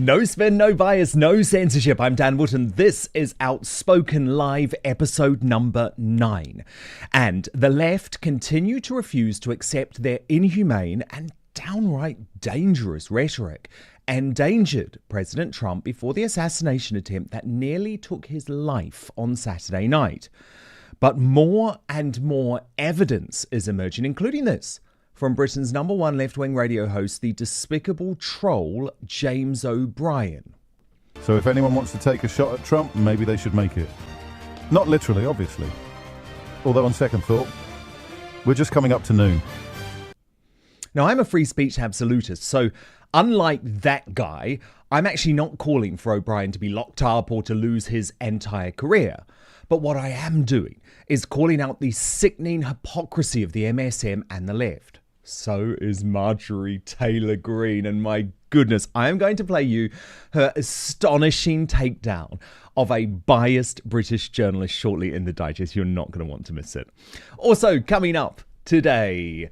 No spin, no bias, no censorship. I'm Dan Wootton. This is Outspoken Live, episode number 9. And the left continue to refuse to accept their inhumane and downright dangerous rhetoric endangered President Trump before the assassination attempt that nearly took his life on Saturday night. But more and more evidence is emerging, including this from Britain's number one left-wing radio host, the despicable troll James O'Brien. So if anyone wants to take a shot at Trump, maybe they should make it. Not literally, obviously. Although on second thought, we're just coming up to noon. Now, I'm a free speech absolutist, so unlike that guy, I'm actually not calling for O'Brien to be locked up or to lose his entire career. But what I am doing is calling out the sickening hypocrisy of the MSM and the left. So is Marjorie Taylor Green, and my goodness, I am going to play you her astonishing takedown of a biased British journalist shortly in the digest. You're not going to want to miss it. Also, coming up today,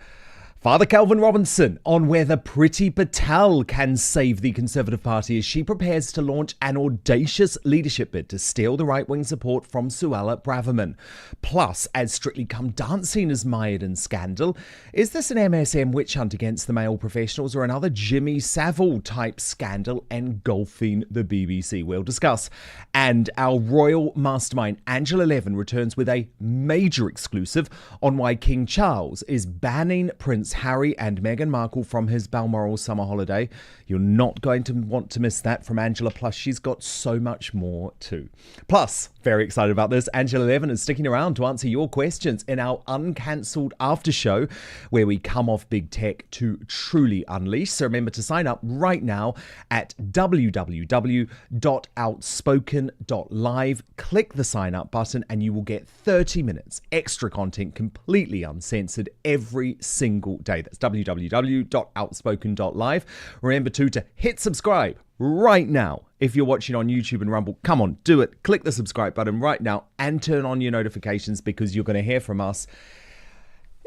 Father Calvin Robinson on whether Priti Patel can save the Conservative Party as she prepares to launch an audacious leadership bid to steal the right-wing support from Suella Braverman. Plus, as Strictly Come Dancing is mired in scandal, is this an MSM witch hunt against the male professionals or another Jimmy Savile-type scandal engulfing the BBC? We'll discuss. And our royal mastermind, Angela Levin, returns with a major exclusive on why King Charles is banning Prince Harry and Meghan Markle from his Balmoral summer holiday. You're not going to want to miss that from Angela, plus she's got so much more too. Plus, very excited about this, Angela Levin is sticking around to answer your questions in our uncancelled after show where we come off big tech to truly unleash. So remember to sign up right now at www.outspoken.live. Click the sign up button and you will get 30 minutes extra content completely uncensored every single day. That's www.outspoken.live. Remember too to hit subscribe right now. If you're watching on YouTube and Rumble, come on, do it. Click the subscribe button right now and turn on your notifications because you're going to hear from us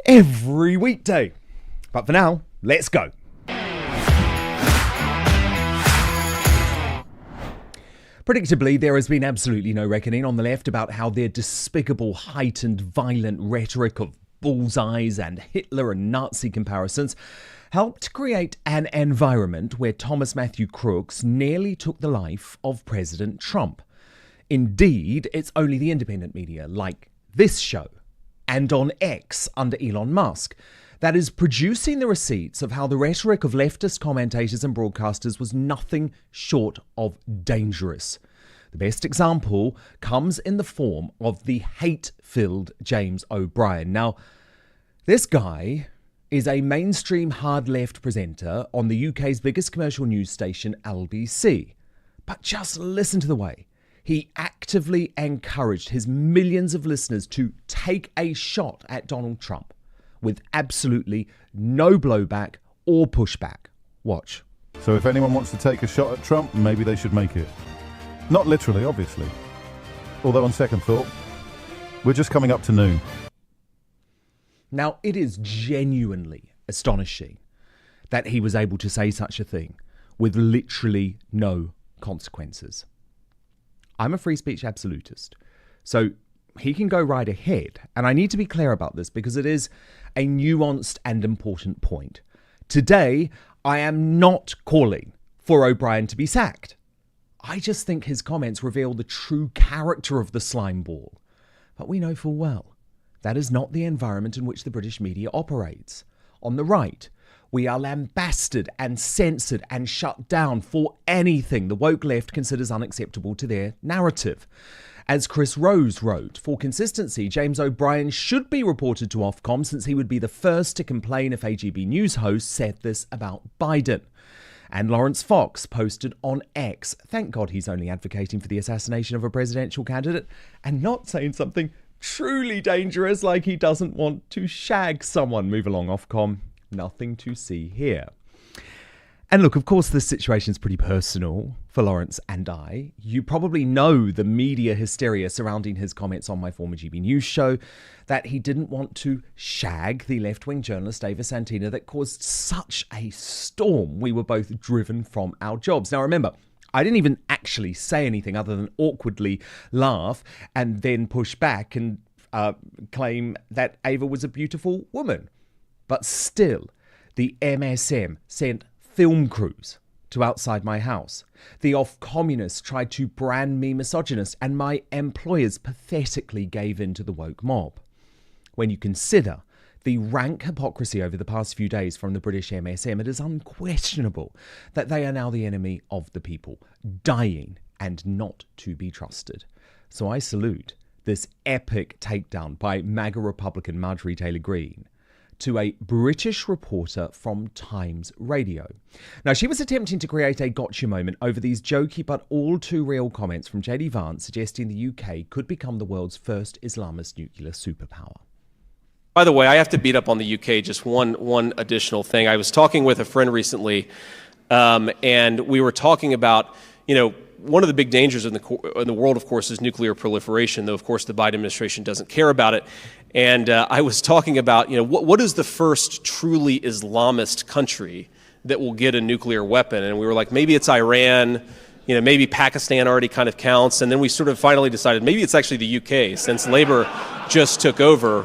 every weekday. But for now, let's go. Predictably, there has been absolutely no reckoning on the left about how their despicable, heightened, violent rhetoric of bullseyes and Hitler and Nazi comparisons helped create an environment where Thomas Matthew Crooks nearly took the life of President Trump. Indeed, it's only the independent media, like this show, and on X under Elon Musk, that is producing the receipts of how the rhetoric of leftist commentators and broadcasters was nothing short of dangerous. The best example comes in the form of the hate-filled James O'Brien. Now, this guy is a mainstream hard-left presenter on the UK's biggest commercial news station, LBC. But just listen to the way he actively encouraged his millions of listeners to take a shot at Donald Trump with absolutely no blowback or pushback. Watch. So if anyone wants to take a shot at Trump, maybe they should make it. Not literally, obviously. Although on second thought, we're just coming up to noon. Now, it is genuinely astonishing that he was able to say such a thing with literally no consequences. I'm a free speech absolutist, so he can go right ahead. And I need to be clear about this because it is a nuanced and important point. Today, I am not calling for O'Brien to be sacked. I just think his comments reveal the true character of the slime ball. But we know full well that is not the environment in which the British media operates. On the right, we are lambasted and censored and shut down for anything the woke left considers unacceptable to their narrative. As Chris Rose wrote, for consistency, James O'Brien should be reported to Ofcom since he would be the first to complain if AGB News host said this about Biden. And Lawrence Fox posted on X, thank God he's only advocating for the assassination of a presidential candidate and not saying something truly dangerous like he doesn't want to shag someone. Move along, Ofcom. Nothing to see here. And look, of course, this situation is pretty personal for Lawrence and I. You probably know the media hysteria surrounding his comments on my former GB News show, that he didn't want to shag the left-wing journalist Ava Santina that caused such a storm. We were both driven from our jobs. Now, remember, I didn't even actually say anything other than awkwardly laugh and then push back and claim that Ava was a beautiful woman. But still, the MSM sent film crews to outside my house. The off-communists tried to brand me misogynist, and my employers pathetically gave in to the woke mob. When you consider the rank hypocrisy over the past few days from the British MSM, it is unquestionable that they are now the enemy of the people, dying and not to be trusted. So I salute this epic takedown by MAGA Republican Majorie Taylor Green to a British reporter from Times Radio. Now, she was attempting to create a gotcha moment over these jokey but all too real comments from JD Vance suggesting the UK could become the world's first Islamist nuclear superpower. By the way, I have to beat up on the UK just one additional thing. I was talking with a friend recently, and we were talking about, one of the big dangers in the world, of course, is nuclear proliferation, though, of course, the Biden administration doesn't care about it. And I was talking about, what is the first truly Islamist country that will get a nuclear weapon? And we were like, maybe it's Iran, maybe Pakistan already kind of counts. And then we sort of finally decided maybe it's actually the UK, since Labour just took over.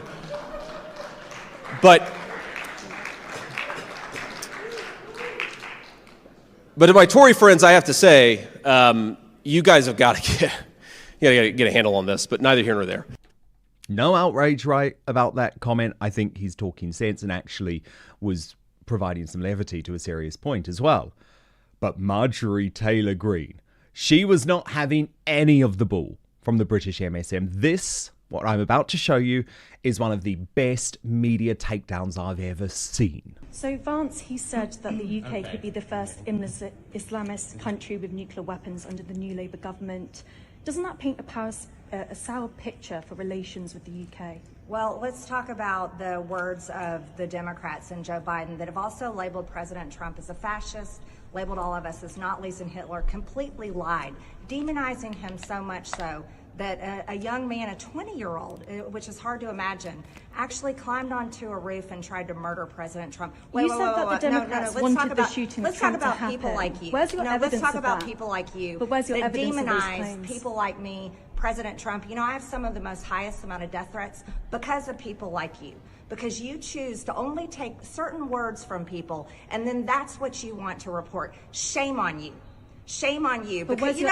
But to my Tory friends, I have to say, you guys have got to get a handle on this, but neither here nor there. No outrage, right, about that comment. I think he's talking sense and actually was providing some levity to a serious point as well. But Marjorie Taylor Green, she was not having any of the bull from the British MSM. This, what I'm about to show you, is one of the best media takedowns I've ever seen. So Vance, he said that the UK could be the first Islamist country with nuclear weapons under the new Labour government. Doesn't that paint a sour picture for relations with the UK? Well, let's talk about the words of the Democrats and Joe Biden that have also labeled President Trump as a fascist, labeled all of us as Nazis and Hitler, completely lied, demonizing him so much so that a young man, a 20-year-old, which is hard to imagine, actually climbed onto a roof and tried to murder President Trump. You said that the Democrats wanted the shooting of Trump to happen. Let's talk about people like you. Where's your evidence let's talk of about that? people like you But where's your that evidence of those demonize claims? people like me, President Trump. I have some of the most highest amount of death threats because of people like you. Because you choose to only take certain words from people, and then that's what you want to report. Shame on you. Shame on you. But Because no.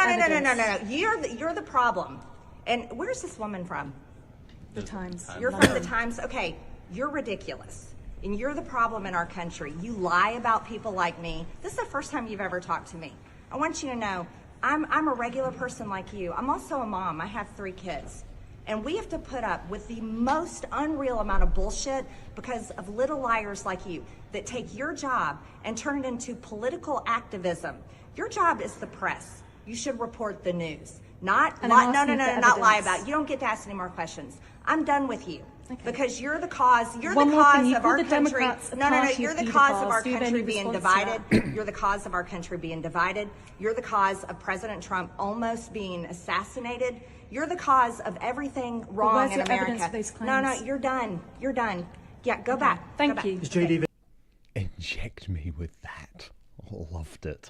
You're the problem. And where's this woman from? The Times. You're from the Times? Okay, you're ridiculous. And you're the problem in our country. You lie about people like me. This is the first time you've ever talked to me. I want you to know, I'm a regular person like you. I'm also a mom. I have 3 kids. And we have to put up with the most unreal amount of bullshit because of little liars like you that take your job and turn it into political activism. Your job is the press. You should report the news. Not lie about it. You don't get to ask any more questions. I'm done with you. Okay. Because you're the cause. You're the cause of our country. You're the cause of our country being divided. You're the cause of our country being divided. You're the cause of President Trump almost being assassinated. You're the cause of everything wrong in America. No, you're done. You're done. Yeah, go back. Thank you. Okay. Inject me with that. Loved it.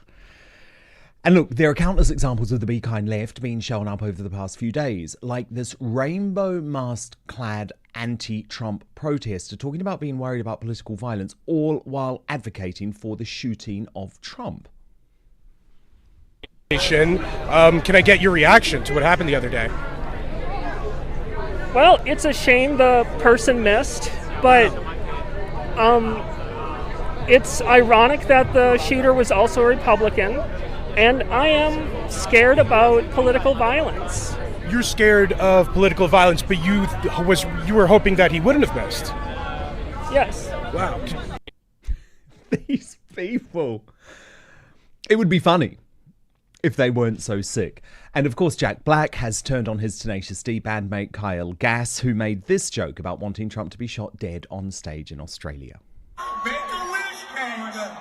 And look, there are countless examples of the Be Kind left being shown up over the past few days, like this rainbow mask-clad anti-Trump protester talking about being worried about political violence, all while advocating for the shooting of Trump. Can I get your reaction to what happened the other day? Well, it's a shame the person missed, but it's ironic that the shooter was also a Republican. And I am scared about political violence. You're scared of political violence, but you were hoping that he wouldn't have missed. Yes. Wow. These people. It would be funny if they weren't so sick. And of course, Jack Black has turned on his Tenacious D bandmate Kyle Gass, who made this joke about wanting Trump to be shot dead on stage in Australia. Make a wish, Canada.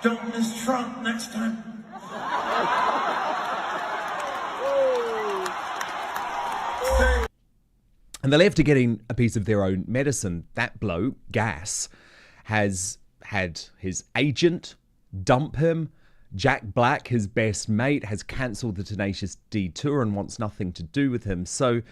Don't miss Trump next time. And the left are getting a piece of their own medicine. That bloke, Gass, has had his agent dump him. Jack Black, his best mate, has cancelled the Tenacious D tour and wants nothing to do with him. So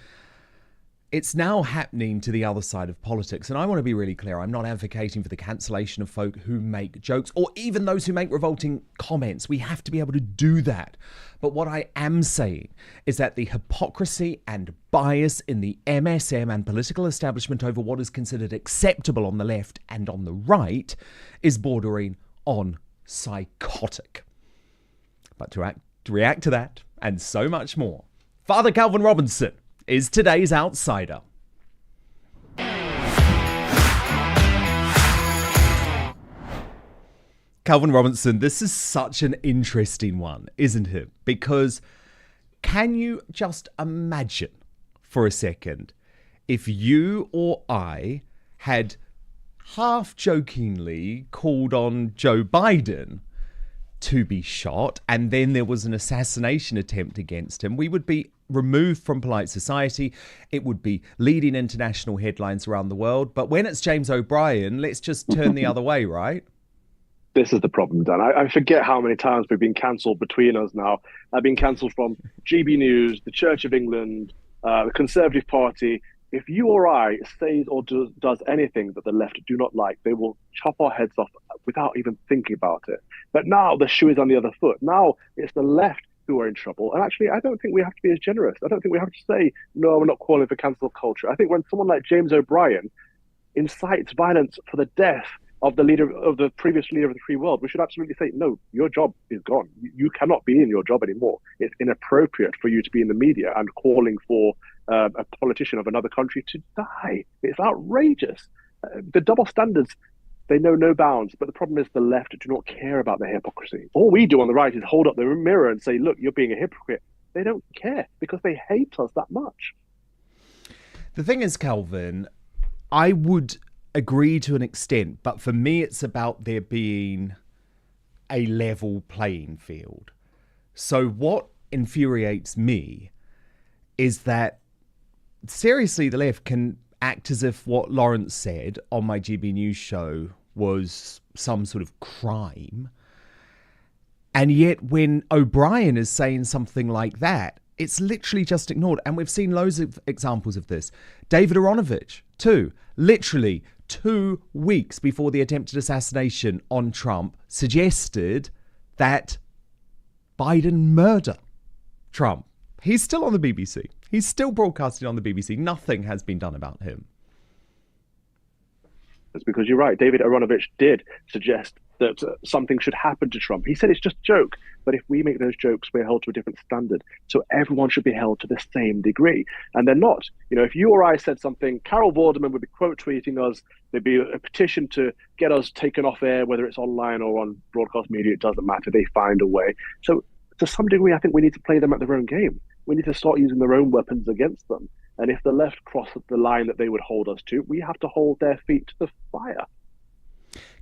it's now happening to the other side of politics. And I want to be really clear. I'm not advocating for the cancellation of folk who make jokes or even those who make revolting comments. We have to be able to do that. But what I am saying is that the hypocrisy and bias in the MSM and political establishment over what is considered acceptable on the left and on the right is bordering on psychotic. But to react to that and so much more, Father Calvin Robinson is today's outsider. Calvin Robinson, this is such an interesting one, isn't it? Because can you just imagine for a second if you or I had half-jokingly called on Joe Biden to be shot and then there was an assassination attempt against him? We would be removed from polite society. It would be leading international headlines around the world. But when it's James O'Brien, let's just turn the other way, right? This is the problem, Dan. I forget how many times we've been cancelled between us now. I've been cancelled from GB News, the Church of England, the Conservative Party. If you or I says or does anything that the left do not like, they will chop our heads off without even thinking about it. But now the shoe is on the other foot. Now it's the left who are in trouble. And actually, I don't think we have to be as generous. I don't think we have to say, no, we're not calling for cancel culture. I think when someone like James O'Brien incites violence for the death of the leader of the previous leader of the free world, we should absolutely say, no, your job is gone. You cannot be in your job anymore. It's inappropriate for you to be in the media and calling for a politician of another country to die. It's outrageous. The double standards, they know no bounds. But the problem is the left do not care about their hypocrisy. All we do on the right is hold up the mirror and say, look, you're being a hypocrite. They don't care because they hate us that much. The thing is, Calvin, I would agree to an extent, but for me, it's about there being a level playing field. So what infuriates me is that, seriously, the left can act as if what Lawrence said on my GB News show was some sort of crime. And yet when O'Brien is saying something like that, it's literally just ignored. And we've seen loads of examples of this. David Aronovich, too, literally 2 weeks before the attempted assassination on Trump, suggested that Biden murder Trump. He's still on the BBC. He's still broadcasting on the BBC. Nothing has been done about him. It's because you're right. David Aronovich did suggest that something should happen to Trump. He said it's just a joke. But if we make those jokes, we're held to a different standard. So everyone should be held to the same degree. And they're not. You know, if you or I said something, Carol Vorderman would be quote tweeting us. There'd be a petition to get us taken off air, whether it's online or on broadcast media. It doesn't matter. They find a way. So to some degree, I think we need to play them at their own game. We need to start using their own weapons against them. And if the left cross the line that they would hold us to, we have to hold their feet to the fire.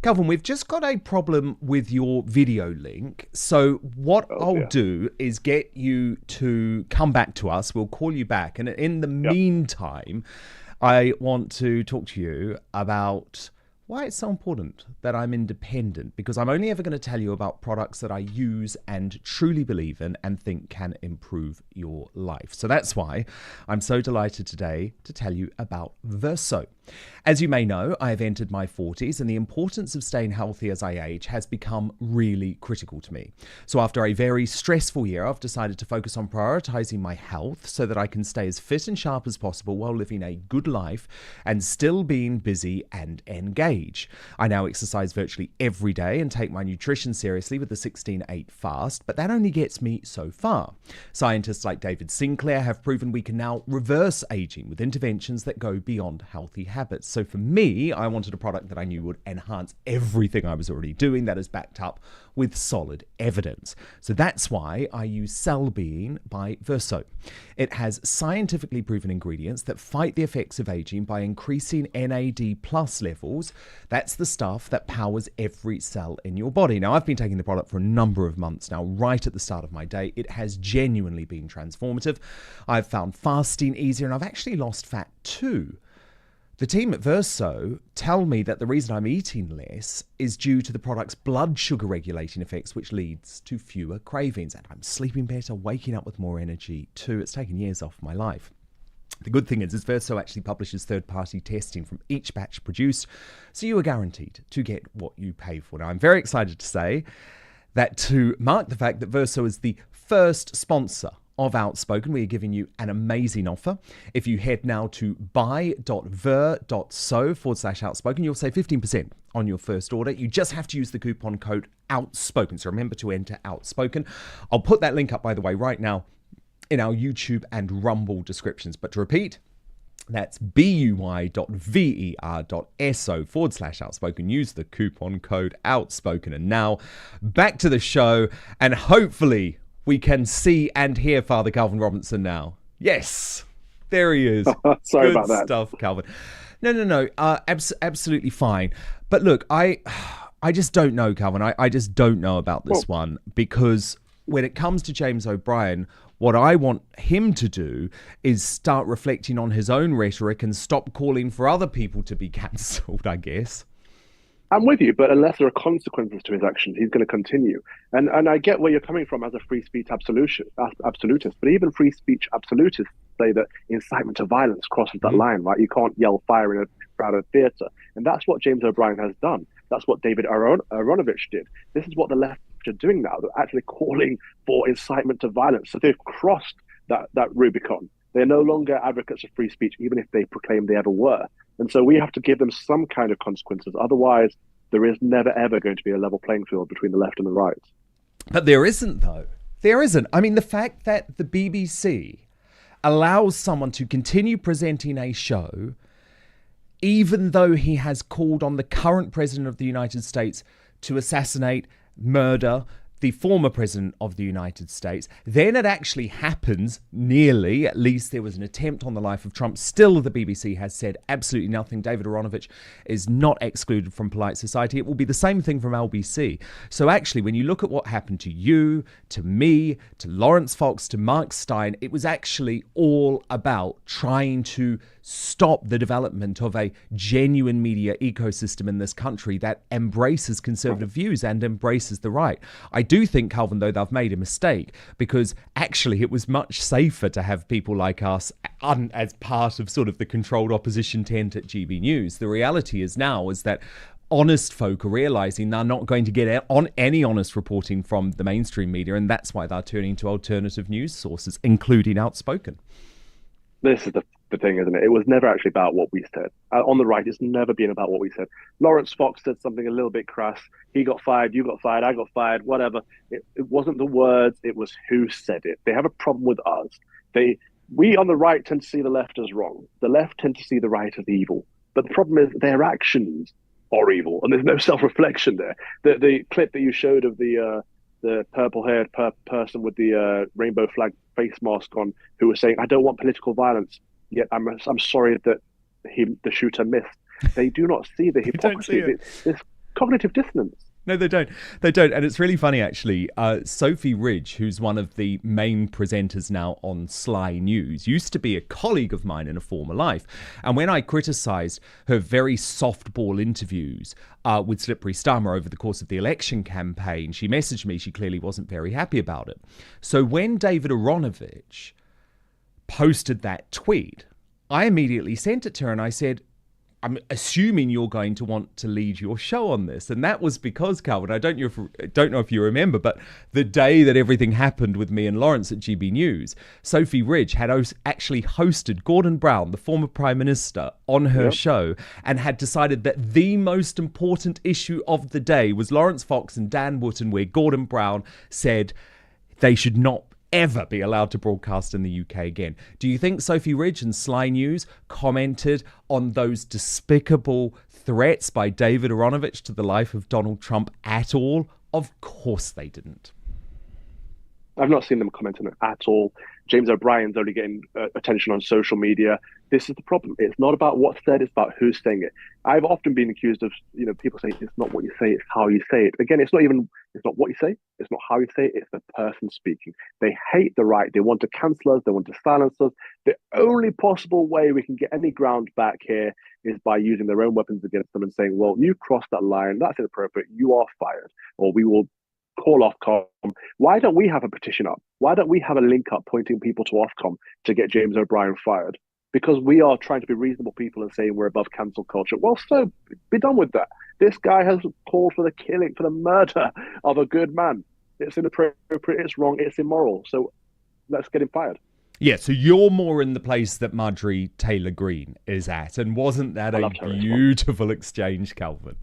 Calvin, we've just got a problem with your video link. So what I'll do is get you to come back to us. We'll call you back. And in the meantime, I want to talk to you about why it's so important that I'm independent, because I'm only ever going to tell you about products that I use and truly believe in and think can improve your life. So that's why I'm so delighted today to tell you about Verso. As you may know, I have entered my 40s and the importance of staying healthy as I age has become really critical to me. So after a very stressful year, I've decided to focus on prioritizing my health so that I can stay as fit and sharp as possible while living a good life and still being busy and engaged. I now exercise virtually every day and take my nutrition seriously with the 16-8 fast, but that only gets me so far. Scientists like David Sinclair have proven we can now reverse aging with interventions that go beyond healthy habits. So for me, I wanted a product that I knew would enhance everything I was already doing that is backed up with solid evidence. So that's why I use Cellbeing by Verso. It has scientifically proven ingredients that fight the effects of aging by increasing NAD+ levels. That's the stuff that powers every cell in your body. Now, I've been taking the product for a number of months now, right at the start of my day. It has genuinely been transformative. I've found fasting easier and I've actually lost fat too. The team at Verso tell me that the reason I'm eating less is due to the product's blood sugar regulating effects, which leads to fewer cravings. And I'm sleeping better, waking up with more energy too. It's taken years off my life. The good thing is Verso actually publishes third-party testing from each batch produced, so you are guaranteed to get what you pay for. Now, I'm very excited to say that to mark the fact that Verso is the first sponsor of Outspoken, we are giving you an amazing offer. If you head now to buy.ver.so/outspoken, you'll save 15% on your first order. You just have to use the coupon code Outspoken. So remember to enter Outspoken. I'll put that link up, by the way, right now in our YouTube and Rumble descriptions. But to repeat, that's buy.ver.so/outspoken. Use the coupon code Outspoken. And now back to the show, and hopefully we can see and hear Father Calvin Robinson now. Yes, there he is. Sorry Good about that. stuff, Calvin. No. Absolutely fine. But look, I just don't know, Calvin. I just don't know about this one, because when it comes to James O'Brien, what I want him to do is start reflecting on his own rhetoric and stop calling for other people to be cancelled, I guess. I'm with you, but unless there are consequences to his actions, he's going to continue. And I get where you're coming from as a free speech absolutist, but even free speech absolutists say that incitement to violence crosses that line, right? You can't yell fire in a crowded theatre. And that's what James O'Brien has done. That's what David Aronovich did. This is what the left are doing now. They're actually calling for incitement to violence. So they've crossed that Rubicon. They're no longer advocates of free speech, even if they proclaim they ever were. And so we have to give them some kind of consequences. Otherwise, there is never, ever going to be a level playing field between the left and the right. But there isn't, though. There isn't. I mean, the fact that the BBC allows someone to continue presenting a show, even though he has called on the current president of the United States to assassinate, murder the former president of the United States. Then it actually happens, nearly, at least there was an attempt on the life of Trump. Still, the BBC has said absolutely nothing. David Aronovich is not excluded from polite society. It will be the same thing from LBC. So actually, when you look at what happened to you, to me, to Lawrence Fox, to Mark Steyn, it was actually all about trying to stop the development of a genuine media ecosystem in this country that embraces conservative views and embraces the right. I do think, Calvin, though, they've made a mistake, because actually it was much safer to have people like us as part of sort of the controlled opposition tent at GB News. The reality is now is that honest folk are realizing they're not going to get on any honest reporting from the mainstream media, and that's why they're turning to alternative news sources, including Outspoken. This is the thing, isn't it? It was never actually about what we said. On the right, it's never been about what we said. Lawrence Fox said something a little bit crass. He got fired, you got fired, I got fired, whatever. It wasn't the words, it was who said it. They have a problem with us. We on the right tend to see the left as wrong. The left tend to see the right as evil. But the problem is their actions are evil, and there's no self-reflection there. The clip that you showed of the purple-haired person with the rainbow flag face mask on, who was saying, "I don't want political violence, yet I'm sorry that the shooter missed." They do not see the hypocrisy. It's cognitive dissonance. No, they don't. They don't. And it's really funny, actually. Sophie Ridge, who's one of the main presenters now on Sly News, used to be a colleague of mine in a former life. And when I criticised her very softball interviews with Slippery Starmer over the course of the election campaign, she messaged me. She clearly wasn't very happy about it. So when David Aronovich posted that tweet, I immediately sent it to her and I said, I'm assuming you're going to want to lead your show on this. And that was because, Calvin, I don't know if you remember, but the day that everything happened with me and Lawrence at GB News, Sophie Ridge had actually hosted Gordon Brown, the former Prime Minister, on her show, and had decided that the most important issue of the day was Lawrence Fox and Dan Wootton, where Gordon Brown said they should not ever be allowed to broadcast in the UK again. Do you think Sophie Ridge and Sly News commented on those despicable threats by David Aronovich to the life of Donald Trump at all? Of course they didn't. I've not seen them comment on it at all. James O'Brien's only getting attention on social media. This is the problem. It's not about what's said, it's about who's saying it. I've often been accused of, people saying it's not what you say, it's how you say it. Again, it's not what you say, it's not how you say it, it's the person speaking. They hate the right, they want to cancel us, they want to silence us. The only possible way we can get any ground back here is by using their own weapons against them and saying, well, you crossed that line, that's inappropriate, you are fired, or we will call Ofcom. Why don't we have a petition up? Why don't we have a link up pointing people to Ofcom to get James O'Brien fired? Because we are trying to be reasonable people and saying we're above cancel culture. Well, so be done with that. This guy has called for the killing, for the murder of a good man. It's inappropriate, it's wrong, it's immoral. So let's get him fired. Yeah, so you're more in the place that Marjorie Taylor Green is at. And wasn't that a beautiful exchange, Calvin?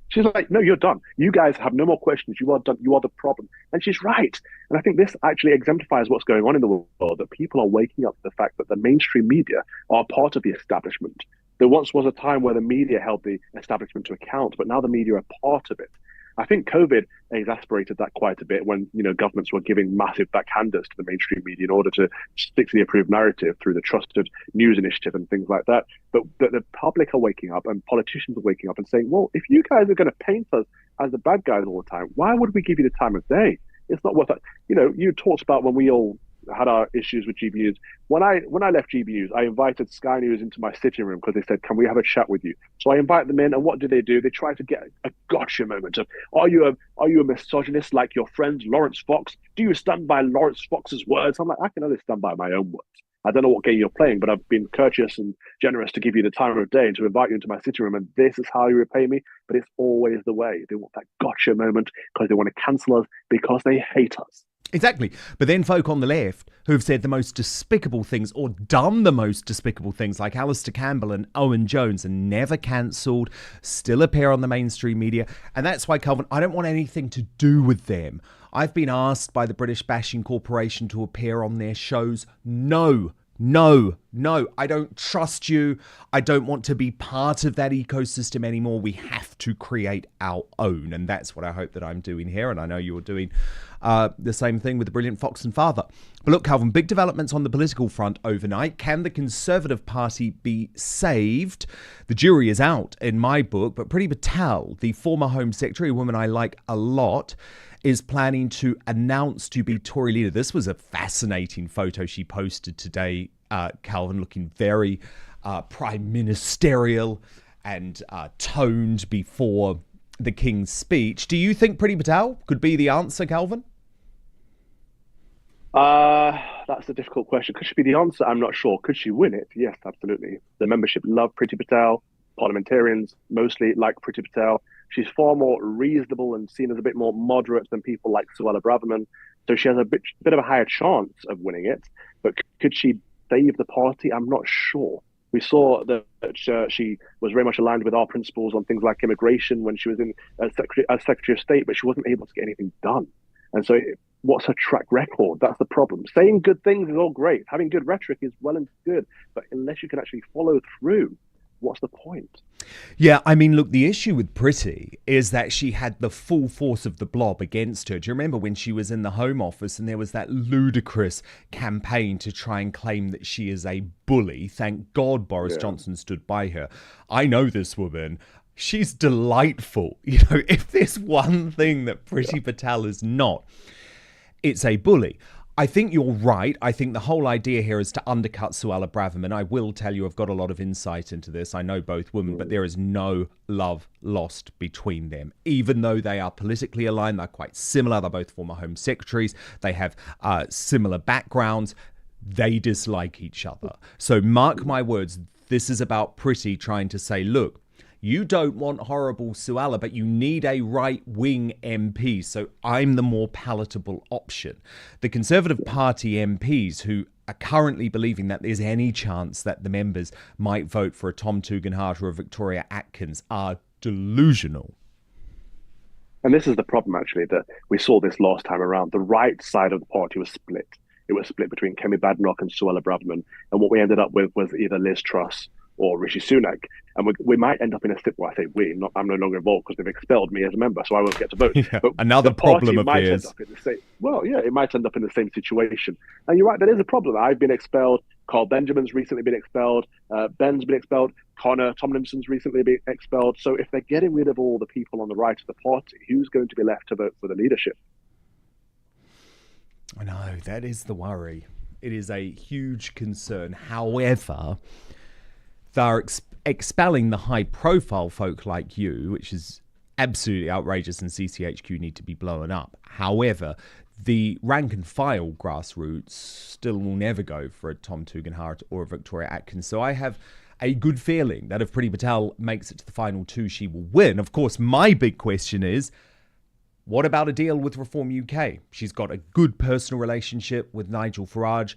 She's like, no, you're done. You guys have no more questions. You are done. You are the problem. And she's right. And I think this actually exemplifies what's going on in the world, that people are waking up to the fact that the mainstream media are part of the establishment. There once was a time where the media held the establishment to account, but now the media are part of it. I think COVID exacerbated that quite a bit when, governments were giving massive backhanders to the mainstream media in order to stick to the approved narrative through the trusted news initiative and things like that. But the public are waking up and politicians are waking up and saying, well, if you guys are going to paint us as the bad guys all the time, why would we give you the time of day? It's not worth it. You talked about when we all had our issues with GB News. When I left GB News, I invited Sky News into my sitting room because they said, can we have a chat with you? So I invite them in, and what do? They try to get a gotcha moment of, are you a misogynist like your friend Lawrence Fox? Do you stand by Lawrence Fox's words? I'm like, I can only stand by my own words. I don't know what game you're playing, but I've been courteous and generous to give you the time of day and to invite you into my sitting room, and this is how you repay me. But it's always the way. They want that gotcha moment because they want to cancel us because they hate us. Exactly. But then folk on the left who have said the most despicable things or done the most despicable things, like Alistair Campbell and Owen Jones, and never cancelled, still appear on the mainstream media. And that's why, Calvin, I don't want anything to do with them. I've been asked by the British Bashing Corporation to appear on their shows. No, I don't trust you. I don't want to be part of that ecosystem anymore. We have to create our own. And that's what I hope that I'm doing here. And I know you're doing the same thing with the brilliant Fox and Father. But look, Calvin, big developments on the political front overnight. Can the Conservative Party be saved? The jury is out in my book, but Priti Patel, the former Home Secretary, a woman I like a lot, is planning to announce to be Tory leader. This was a fascinating photo she posted today, Calvin, looking very prime ministerial and toned before the King's speech. Do you think Priti Patel could be the answer, Calvin? That's a difficult question. Could she be the answer? I'm not sure. Could she win it? Yes, absolutely. The membership love Priti Patel. Parliamentarians mostly like Priti Patel. She's far more reasonable and seen as a bit more moderate than people like Suella Braverman. So she has a bit of a higher chance of winning it. But could she save the party? I'm not sure. We saw that she was very much aligned with our principles on things like immigration when she was as Secretary of State, but she wasn't able to get anything done. And so what's her track record? That's the problem. Saying good things is all great. Having good rhetoric is well and good. But unless you can actually follow through, what's the point? Yeah, I mean, look, the issue with Priti is that she had the full force of the blob against her. Do you remember when she was in the Home Office and there was that ludicrous campaign to try and claim that she is a bully? Thank God Boris Johnson stood by her. I know this woman. She's delightful. If there's one thing that Priti Patel is not, it's a bully. I think you're right. I think the whole idea here is to undercut Suella Braverman. I will tell you, I've got a lot of insight into this. I know both women, but there is no love lost between them. Even though they are politically aligned, they're quite similar. They're both former Home Secretaries. They have similar backgrounds. They dislike each other. So mark my words, this is about Priti trying to say, look, you don't want horrible Suella, but you need a right-wing MP, so I'm the more palatable option. The Conservative Party MPs who are currently believing that there's any chance that the members might vote for a Tom Tugendhat or a Victoria Atkins are delusional. And this is the problem, actually, that we saw this last time around. The right side of the party was split. It was split between Kemi Badenoch and Suella Braverman, and what we ended up with was either Liz Truss or Rishi Sunak. And we might end up in a stip where I say I'm no longer involved because they've expelled me as a member, so I won't get to vote. Yeah, but another problem appears. It might end up in the same situation. And you're right, there is a problem. I've been expelled. Carl Benjamin's recently been expelled. Ben's been expelled. Connor Tomlinson's recently been expelled. So if they're getting rid of all the people on the right of the party, who's going to be left to vote for the leadership? I know, that is the worry. It is a huge concern. However, they're expelling the high-profile folk like you, which is absolutely outrageous, and CCHQ need to be blown up. However, the rank-and-file grassroots still will never go for a Tom Tugendhat or a Victoria Atkins. So I have a good feeling that if Priti Patel makes it to the final two, she will win. Of course, my big question is, what about a deal with Reform UK? She's got a good personal relationship with Nigel Farage,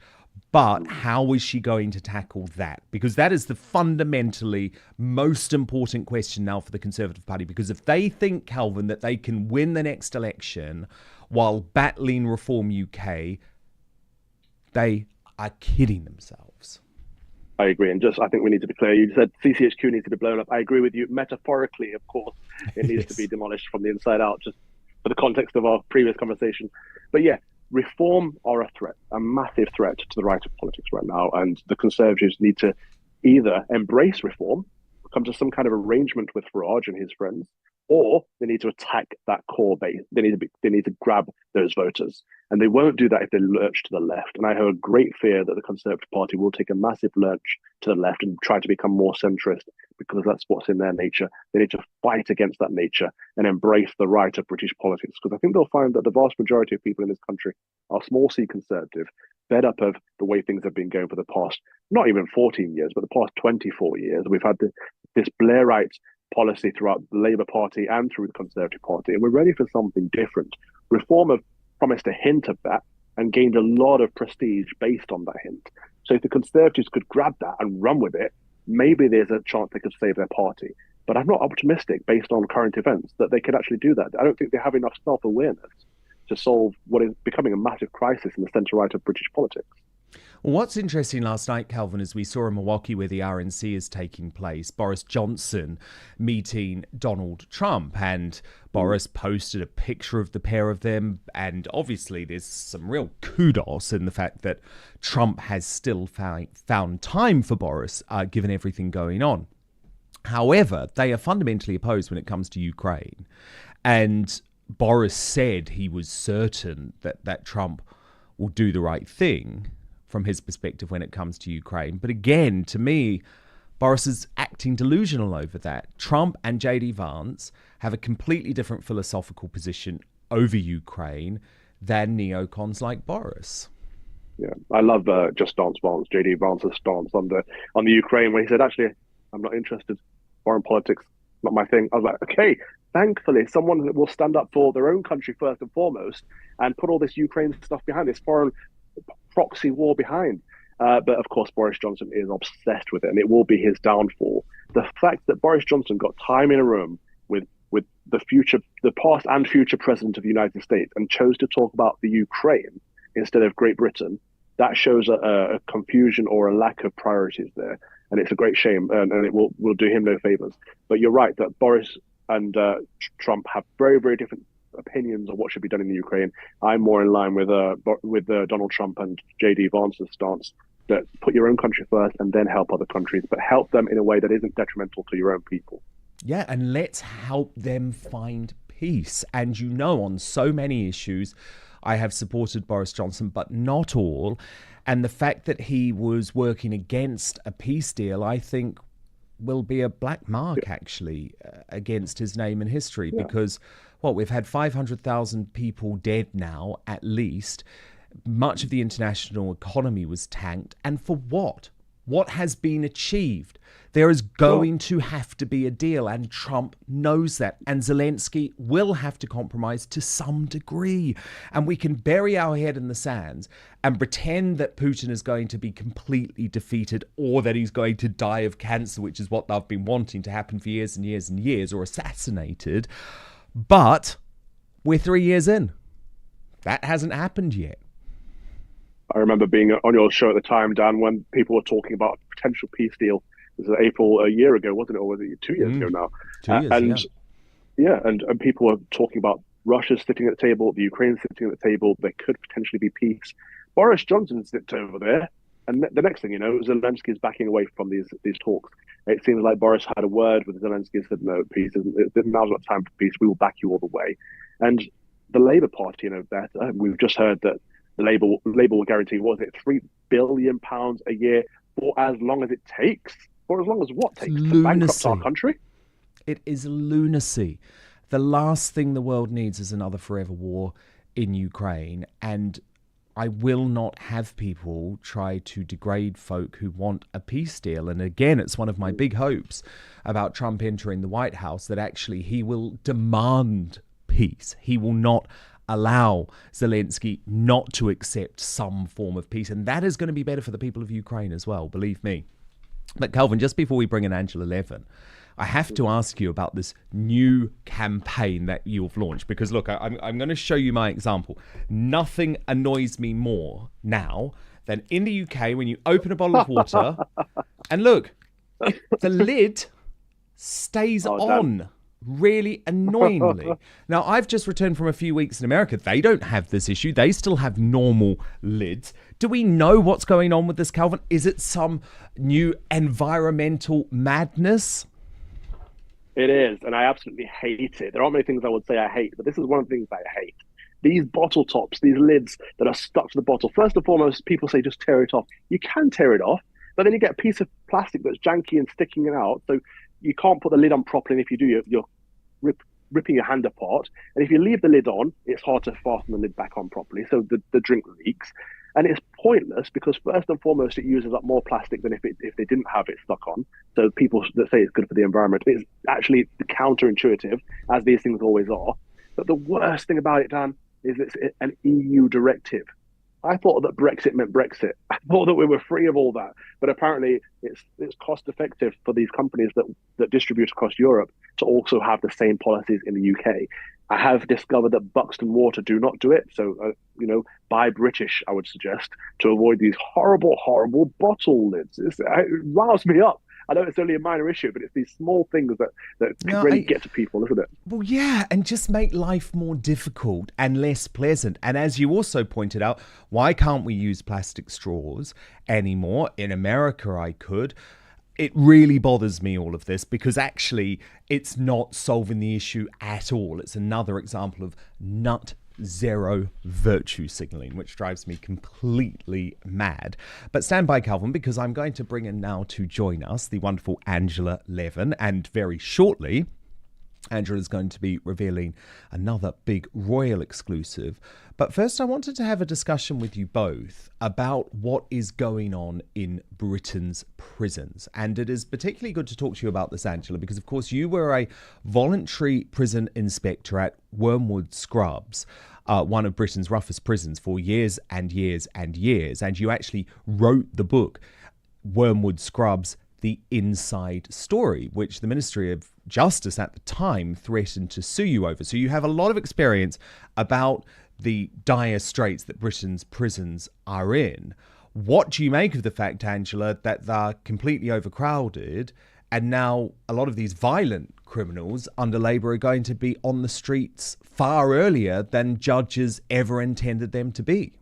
but how is she going to tackle that? Because that is the fundamentally most important question now for the Conservative Party. Because if they think, Calvin, that they can win the next election while battling Reform UK, they are kidding themselves. I agree. And I think we need to be clear. You said CCHQ needs to be blown up. I agree with you. Metaphorically, of course, it needs to be demolished from the inside out, just for the context of our previous conversation. But yeah, Reform are a threat, a massive threat to the right of politics right now. And the Conservatives need to either embrace Reform, come to some kind of arrangement with Farage and his friends, or they need to attack that core base. They need to grab those voters. And they won't do that if they lurch to the left. And I have a great fear that the Conservative Party will take a massive lurch to the left and try to become more centrist, because that's what's in their nature. They need to fight against that nature and embrace the right of British politics, because I think they'll find that the vast majority of people in this country are small c conservative, fed up of the way things have been going for the past, not even 14 years, but the past 24 years. We've had this Blairite policy throughout the Labour Party and through the Conservative Party, and we're ready for something different. Reform have promised a hint of that and gained a lot of prestige based on that hint. So if the Conservatives could grab that and run with it, maybe there's a chance they could save their party. But I'm not optimistic based on current events that they could actually do that. I don't think they have enough self-awareness to solve what is becoming a massive crisis in the centre-right of British politics. Well, what's interesting last night, Calvin, is we saw in Milwaukee, where the RNC is taking place, Boris Johnson meeting Donald Trump, and Boris posted a picture of the pair of them, and obviously there's some real kudos in the fact that Trump has still found time for Boris, given everything going on. However, they are fundamentally opposed when it comes to Ukraine, and Boris said he was certain that Trump will do the right thing from his perspective when it comes to Ukraine. But again, to me, Boris is acting delusional over that. Trump and JD Vance have a completely different philosophical position over Ukraine than neocons like Boris. Yeah, I love Just Dance Vance, JD Vance's stance on the Ukraine, where he said, actually, I'm not interested. Foreign politics, not my thing. I was like, okay, thankfully, someone that will stand up for their own country first and foremost and put all this Ukraine stuff behind, this foreign proxy war behind. But of course, Boris Johnson is obsessed with it, and it will be his downfall. The fact that Boris Johnson got time in a room with the past and future president of the United States and chose to talk about the Ukraine instead of Great Britain, that shows a confusion or a lack of priorities there. And it's a great shame, and it will do him no favors. But you're right that Boris and Trump have very, very different opinions on what should be done in the Ukraine. I'm more in line with Donald Trump and JD Vance's stance that put your own country first and then help other countries, but help them in a way that isn't detrimental to your own people. Yeah, and let's help them find peace. And on so many issues, I have supported Boris Johnson, but not all. And the fact that he was working against a peace deal, I think, will be a black mark, actually, against his name and history. Yeah. Because, we've had 500,000 people dead now, at least. Much of the international economy was tanked. And for what? What has been achieved? There is going to have to be a deal, and Trump knows that. And Zelensky will have to compromise to some degree. And we can bury our head in the sands and pretend that Putin is going to be completely defeated, or that he's going to die of cancer, which is what they've been wanting to happen for years and years and years, or assassinated. But we're 3 years in. That hasn't happened yet. I remember being on your show at the time, Dan, when people were talking about a potential peace deal. It was April a year ago, wasn't it? Or was it 2 years ago now? 2 years, and people were talking about Russia sitting at the table, the Ukraine sitting at the table. There could potentially be peace. Boris Johnson sits over there And the next thing you know, Zelensky is backing away from these talks. It seems like Boris had a word with Zelensky and said, no, peace isn't, now's not time for peace. We will back you all the way. And the Labour Party, better. We've just heard that the Labour will guarantee, what is it, £3 billion a year for as long as it takes? For as long as what takes? To bankrupt our country? It is lunacy. The last thing the world needs is another forever war in Ukraine. And I will not have people try to degrade folk who want a peace deal. And again, it's one of my big hopes about Trump entering the White House, that actually he will demand peace. He will not allow Zelensky not to accept some form of peace. And that is going to be better for the people of Ukraine as well, believe me. But Kelvin, just before we bring in Angela Levin, I have to ask you about this new campaign that you've launched, because look, I'm going to show you my example. Nothing annoys me more now than in the UK when you open a bottle of water and look, the lid stays on really annoyingly. Now, I've just returned from a few weeks in America. They don't have this issue. They still have normal lids. Do we know what's going on with this, Calvin? Is it some new environmental madness? It is, and I absolutely hate it. There aren't many things I would say I hate, but this is one of the things I hate. These bottle tops, these lids that are stuck to the bottle. First and foremost, people say just tear it off. You can tear it off, but then you get a piece of plastic that's janky and sticking it out. So you can't put the lid on properly. And if you do, you're ripping your hand apart. And if you leave the lid on, it's hard to fasten the lid back on properly. So the drink leaks. And it's pointless because first and foremost, it uses up more plastic than if they didn't have it stuck on. So people that say it's good for the environment, it's actually counterintuitive, as these things always are. But the worst thing about it, Dan, is it's an EU directive. I thought that Brexit meant Brexit. I thought that we were free of all that. But apparently it's cost effective for these companies that distribute across Europe to also have the same policies in the UK. I have discovered that Buxton Water do not do it. So, buy British, I would suggest, to avoid these horrible, horrible bottle lids. It riles me up. I know it's only a minor issue, but it's these small things that really get to people, isn't it? Well, yeah, and just make life more difficult and less pleasant. And as you also pointed out, why can't we use plastic straws anymore? In America, I could. It really bothers me, all of this, because actually it's not solving the issue at all. It's another example of nut zero virtue signaling, which drives me completely mad. But stand by, Calvin, because I'm going to bring in now to join us the wonderful Angela Levin, and very shortly Angela is going to be revealing another big royal exclusive. But first, I wanted to have a discussion with you both about what is going on in Britain's prisons. And it is particularly good to talk to you about this, Angela, because, of course, you were a voluntary prison inspector at Wormwood Scrubs, one of Britain's roughest prisons, for years and years and years. And you actually wrote the book, Wormwood Scrubs, The Inside Story, which the Ministry of Justice at the time threatened to sue you over. So you have a lot of experience about the dire straits that Britain's prisons are in. What do you make of the fact, Angela, that they're completely overcrowded, and now a lot of these violent criminals under Labour are going to be on the streets far earlier than judges ever intended them to be?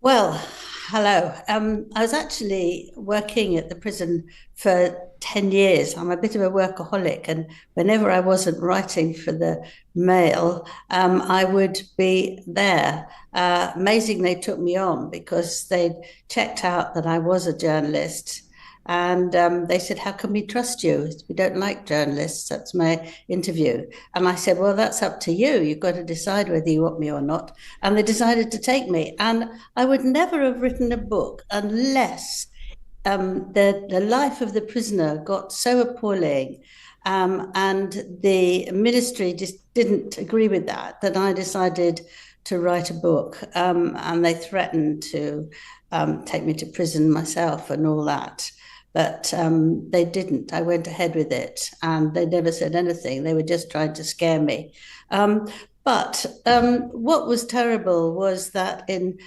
Well, hello. I was actually working at the prison for 10 years. I'm a bit of a workaholic, and whenever I wasn't writing for the Mail, I would be there. Amazing they took me on because they'd checked out that I was a journalist. And they said, how can we trust you? We don't like journalists. That's my interview. And I said, well, that's up to you. You've got to decide whether you want me or not. And they decided to take me. And I would never have written a book unless the life of the prisoner got so appalling. And the ministry just didn't agree with that I decided to write a book. And they threatened to take me to prison myself and all that. But they didn't. I went ahead with it, and they never said anything. They were just trying to scare me. But what was terrible was that in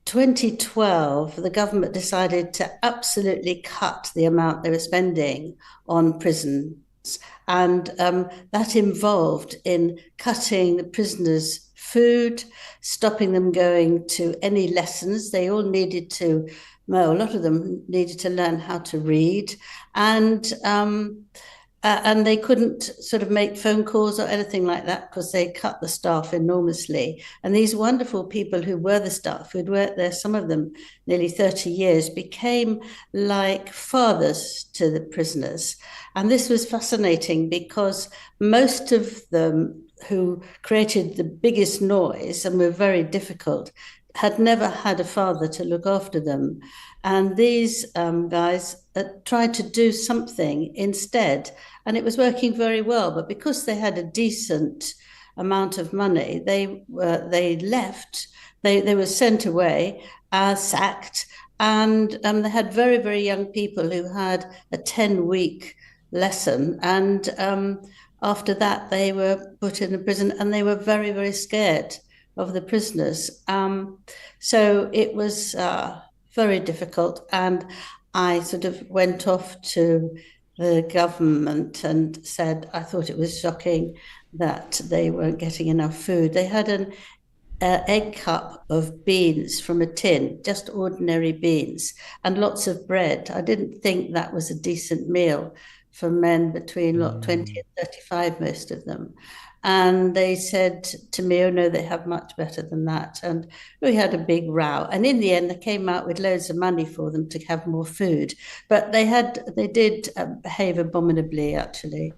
2012, the government decided to absolutely cut the amount they were spending on prisons. And that involved in cutting the prisoners' food, stopping them going to any lessons. They all needed to, well, a lot of them needed to learn how to read, and they couldn't sort of make phone calls or anything like that because they cut the staff enormously. And these wonderful people who were the staff, who'd worked there, some of them nearly 30 years, became like fathers to the prisoners. And this was fascinating because most of them who created the biggest noise and were very difficult had never had a father to look after them. And these guys tried to do something instead, and it was working very well. But because they had a decent amount of money, they left. They were sent away, sacked, and they had very, very young people who had a 10-week lesson. And after that, they were put in a prison, and they were very, very scared of the prisoners. So it was very difficult. And I sort of went off to the government and said I thought it was shocking that they weren't getting enough food. They had an egg cup of beans from a tin, just ordinary beans, and lots of bread. I didn't think that was a decent meal for men between 20 and 35, most of them. And they said to me, oh no, they have much better than that. And we had a big row. And in the end, they came out with loads of money for them to have more food. But they did behave abominably, actually.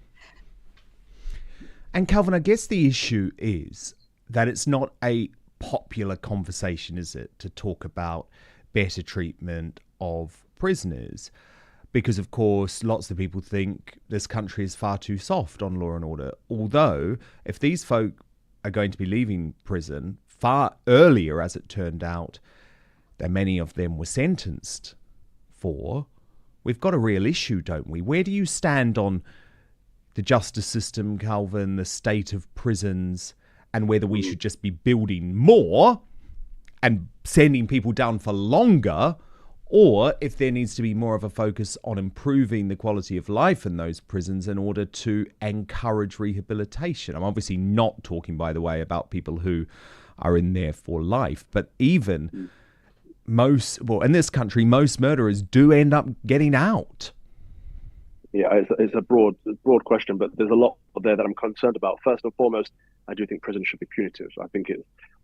And Calvin, I guess the issue is that it's not a popular conversation, is it, to talk about better treatment of prisoners? Because, of course, lots of people think this country is far too soft on law and order. Although, if these folk are going to be leaving prison far earlier, as it turned out, than many of them were sentenced for, we've got a real issue, don't we? Where do you stand on the justice system, Calvin, the state of prisons, and whether we should just be building more and sending people down for longer, or if there needs to be more of a focus on improving the quality of life in those prisons in order to encourage rehabilitation? I'm obviously not talking, by the way, about people who are in there for life, but even in this country, most murderers do end up getting out. Yeah, it's a broad question, but there's a lot there that I'm concerned about. First and foremost, I do think prison should be punitive. I think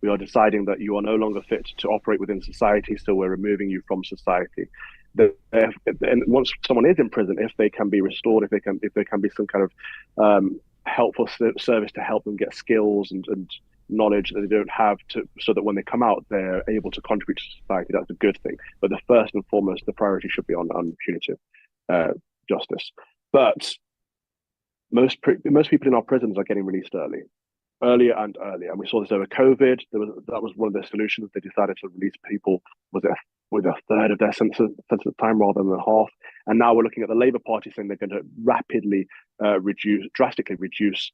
we are deciding that you are no longer fit to operate within society, so we're removing you from society. And once someone is in prison, if they can be restored, if there can be some kind of helpful service to help them get skills and knowledge that they don't have, so that when they come out, they're able to contribute to society, that's a good thing. But the first and foremost, the priority should be on punitive justice. But most people in our prisons are getting released earlier and earlier, and we saw this over COVID. That was one of their solutions. They decided to release people with a third of their sentence time rather than half. And now we're looking at the Labour Party saying they're going to rapidly drastically reduce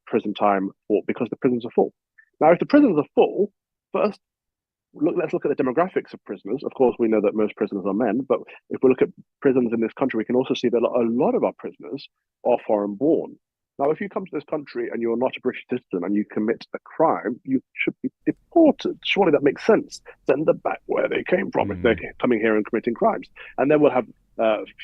prison time because the prisons are full. Now, if the prisons are full, first, let's look at the demographics of prisoners. Of course, we know that most prisoners are men, but if we look at prisons in this country, we can also see that a lot of our prisoners are foreign-born. Now, if you come to this country and you're not a British citizen and you commit a crime, you should be deported. Surely that makes sense. Send them back where they came from if they're coming here and committing crimes. And then we'll have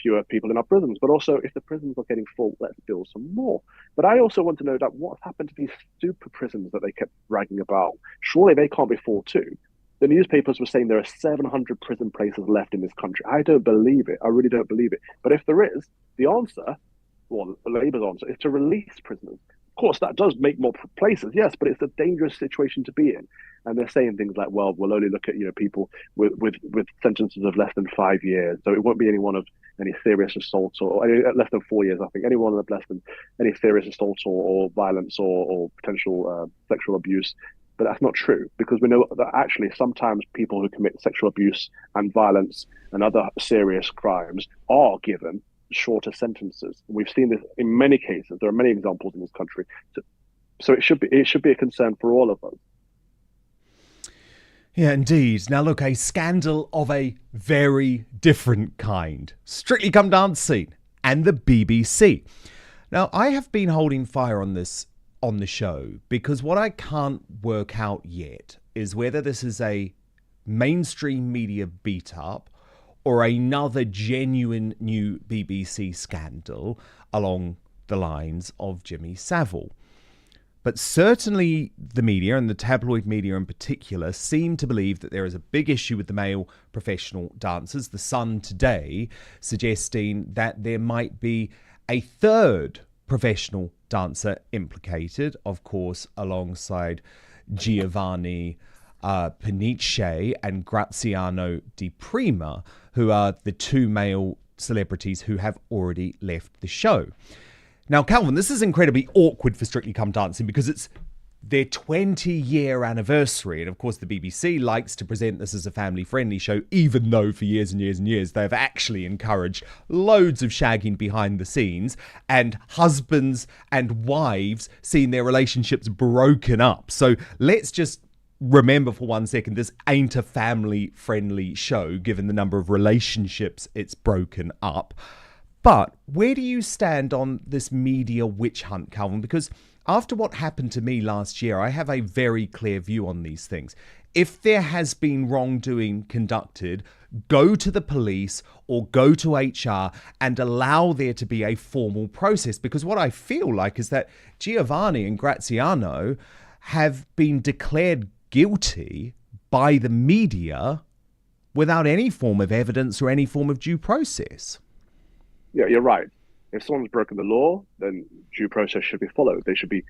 fewer people in our prisons. But also, if the prisons are getting full, let's build some more. But I also want to know that what's happened to these super prisons that they kept bragging about. Surely they can't be full too. The newspapers were saying there are 700 prison places left in this country. I don't believe it. I really don't believe it. But if there is, the answer, well, Labour's answer, is to release prisoners. Of course, that does make more places, yes, but it's a dangerous situation to be in. And they're saying things like, well, we'll only look at people with sentences of less than 5 years. So it won't be anyone of any serious assault or less than 4 years, I think. Anyone of less than any serious assault or violence or potential sexual abuse. But that's not true, because we know that actually sometimes people who commit sexual abuse and violence and other serious crimes are given shorter sentences. We've seen this in many cases. There are many examples in this country. So it should be a concern for all of us. Yeah, indeed. Now look, a scandal of a very different kind. Strictly Come Dancing and the BBC. Now, I have been holding fire on this on the show, because what I can't work out yet is whether this is a mainstream media beat up or another genuine new BBC scandal along the lines of Jimmy Savile. But certainly the media, and the tabloid media in particular, seem to believe that there is a big issue with the male professional dancers. The Sun today suggesting that there might be a third professional dancer implicated, of course, alongside Giovanni Panice and Graziano Di Prima, who are the two male celebrities who have already left the show. Now, Calvin, this is incredibly awkward for Strictly Come Dancing because it's their 20-year anniversary. And of course, the BBC likes to present this as a family-friendly show, even though for years and years and years, they've actually encouraged loads of shagging behind the scenes and husbands and wives seeing their relationships broken up. So let's just remember for 1 second, this ain't a family-friendly show, given the number of relationships it's broken up. But where do you stand on this media witch hunt, Calvin? Because after what happened to me last year, I have a very clear view on these things. If there has been wrongdoing conducted, go to the police or go to HR and allow there to be a formal process. Because what I feel like is that Giovanni and Graziano have been declared guilty by the media without any form of evidence or any form of due process. Yeah, you're right. If someone's broken the law, then due process should be followed. They should be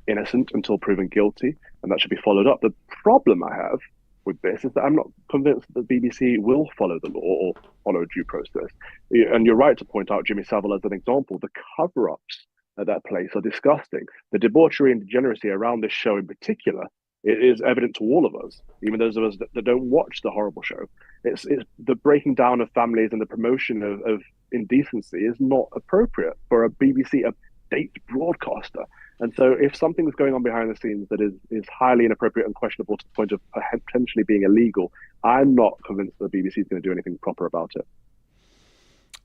innocent until proven guilty, and that should be followed up. The problem I have with this is that I'm not convinced that the BBC will follow the law or follow due process. And you're right to point out Jimmy Savile as an example. The cover-ups at that place are disgusting. The debauchery and degeneracy around this show in particular, it is evident to all of us, even those of us that don't watch the horrible show. It's the breaking down of families and the promotion of indecency is not appropriate for a BBC, a state broadcaster. And so if something's going on behind the scenes that is highly inappropriate and questionable to the point of potentially being illegal, I'm not convinced that the BBC is going to do anything proper about it.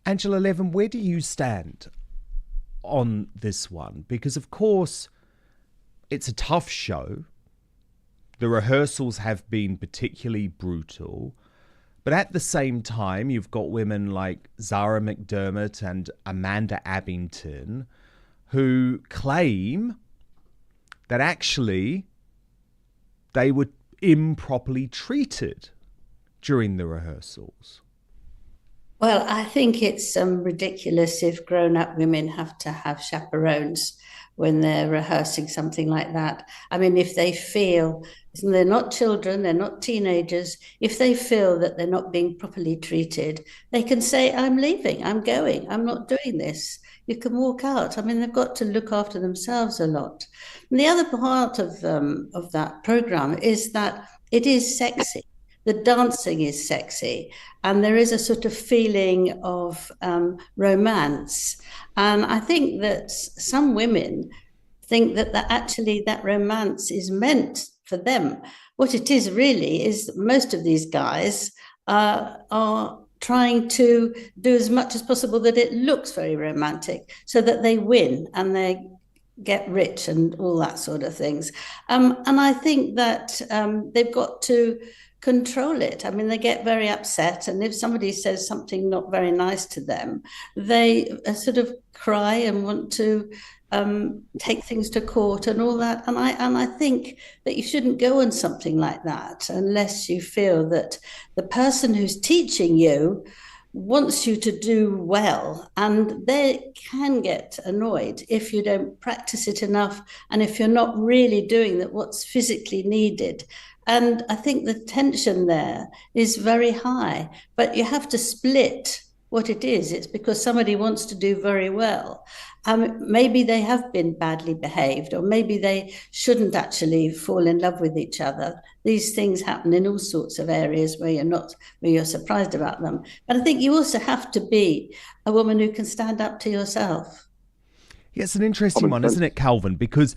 Angela Levin, where do you stand on this one? Because, of course, it's a tough show. The rehearsals have been particularly brutal. But at the same time, you've got women like Zara McDermott and Amanda Abbington who claim that actually they were improperly treated during the rehearsals. Well, I think it's ridiculous if grown-up women have to have chaperones when they're rehearsing something like that. I mean, if they feel they're not children, they're not teenagers, if they feel that they're not being properly treated, they can say, I'm leaving, I'm going, I'm not doing this. You can walk out. I mean, they've got to look after themselves a lot. And the other part of that program is that it is sexy. The dancing is sexy, and there is a sort of feeling of romance. And I think that some women think that actually that romance is meant for them. What it is really is that most of these guys are trying to do as much as possible that it looks very romantic so that they win and they get rich and all that sort of things. And I think that they've got to control it. I mean, they get very upset, and if somebody says something not very nice to them, they sort of cry and want to take things to court and all that. And I think that you shouldn't go on something like that unless you feel that the person who's teaching you wants you to do well, and they can get annoyed if you don't practice it enough and if you're not really doing what's physically needed. And I think the tension there is very high, but you have to split what it is. It's because somebody wants to do very well. Maybe they have been badly behaved, or maybe they shouldn't actually fall in love with each other. These things happen in all sorts of areas where you're surprised about them. But I think you also have to be a woman who can stand up to yourself. Yeah, it's an interesting one, isn't it, Calvin? Because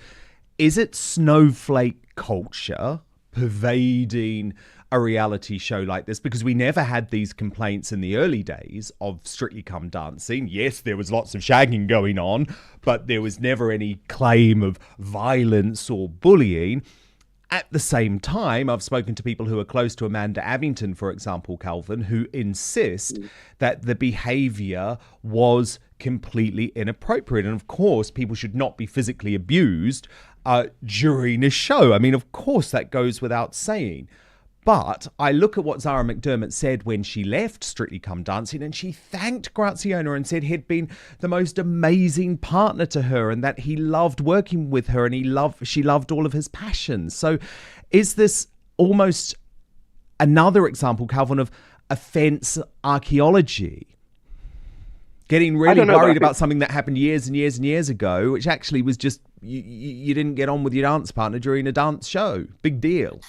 is it snowflake culture pervading a reality show like this, because we never had these complaints in the early days of Strictly Come Dancing. Yes, there was lots of shagging going on, but there was never any claim of violence or bullying. At the same time, I've spoken to people who are close to Amanda Abbington, for example, Calvin, who insist that the behavior was completely inappropriate. And of course, people should not be physically abused during a show. I mean, of course, that goes without saying. But I look at what Zara McDermott said when she left Strictly Come Dancing, and she thanked Graziano and said he'd been the most amazing partner to her and that he loved working with her and she loved all of his passions. So is this almost another example, Calvin, of offence archaeology? Getting really worried about something that happened years and years and years ago, which actually was just you didn't get on with your dance partner during a dance show. Big deal.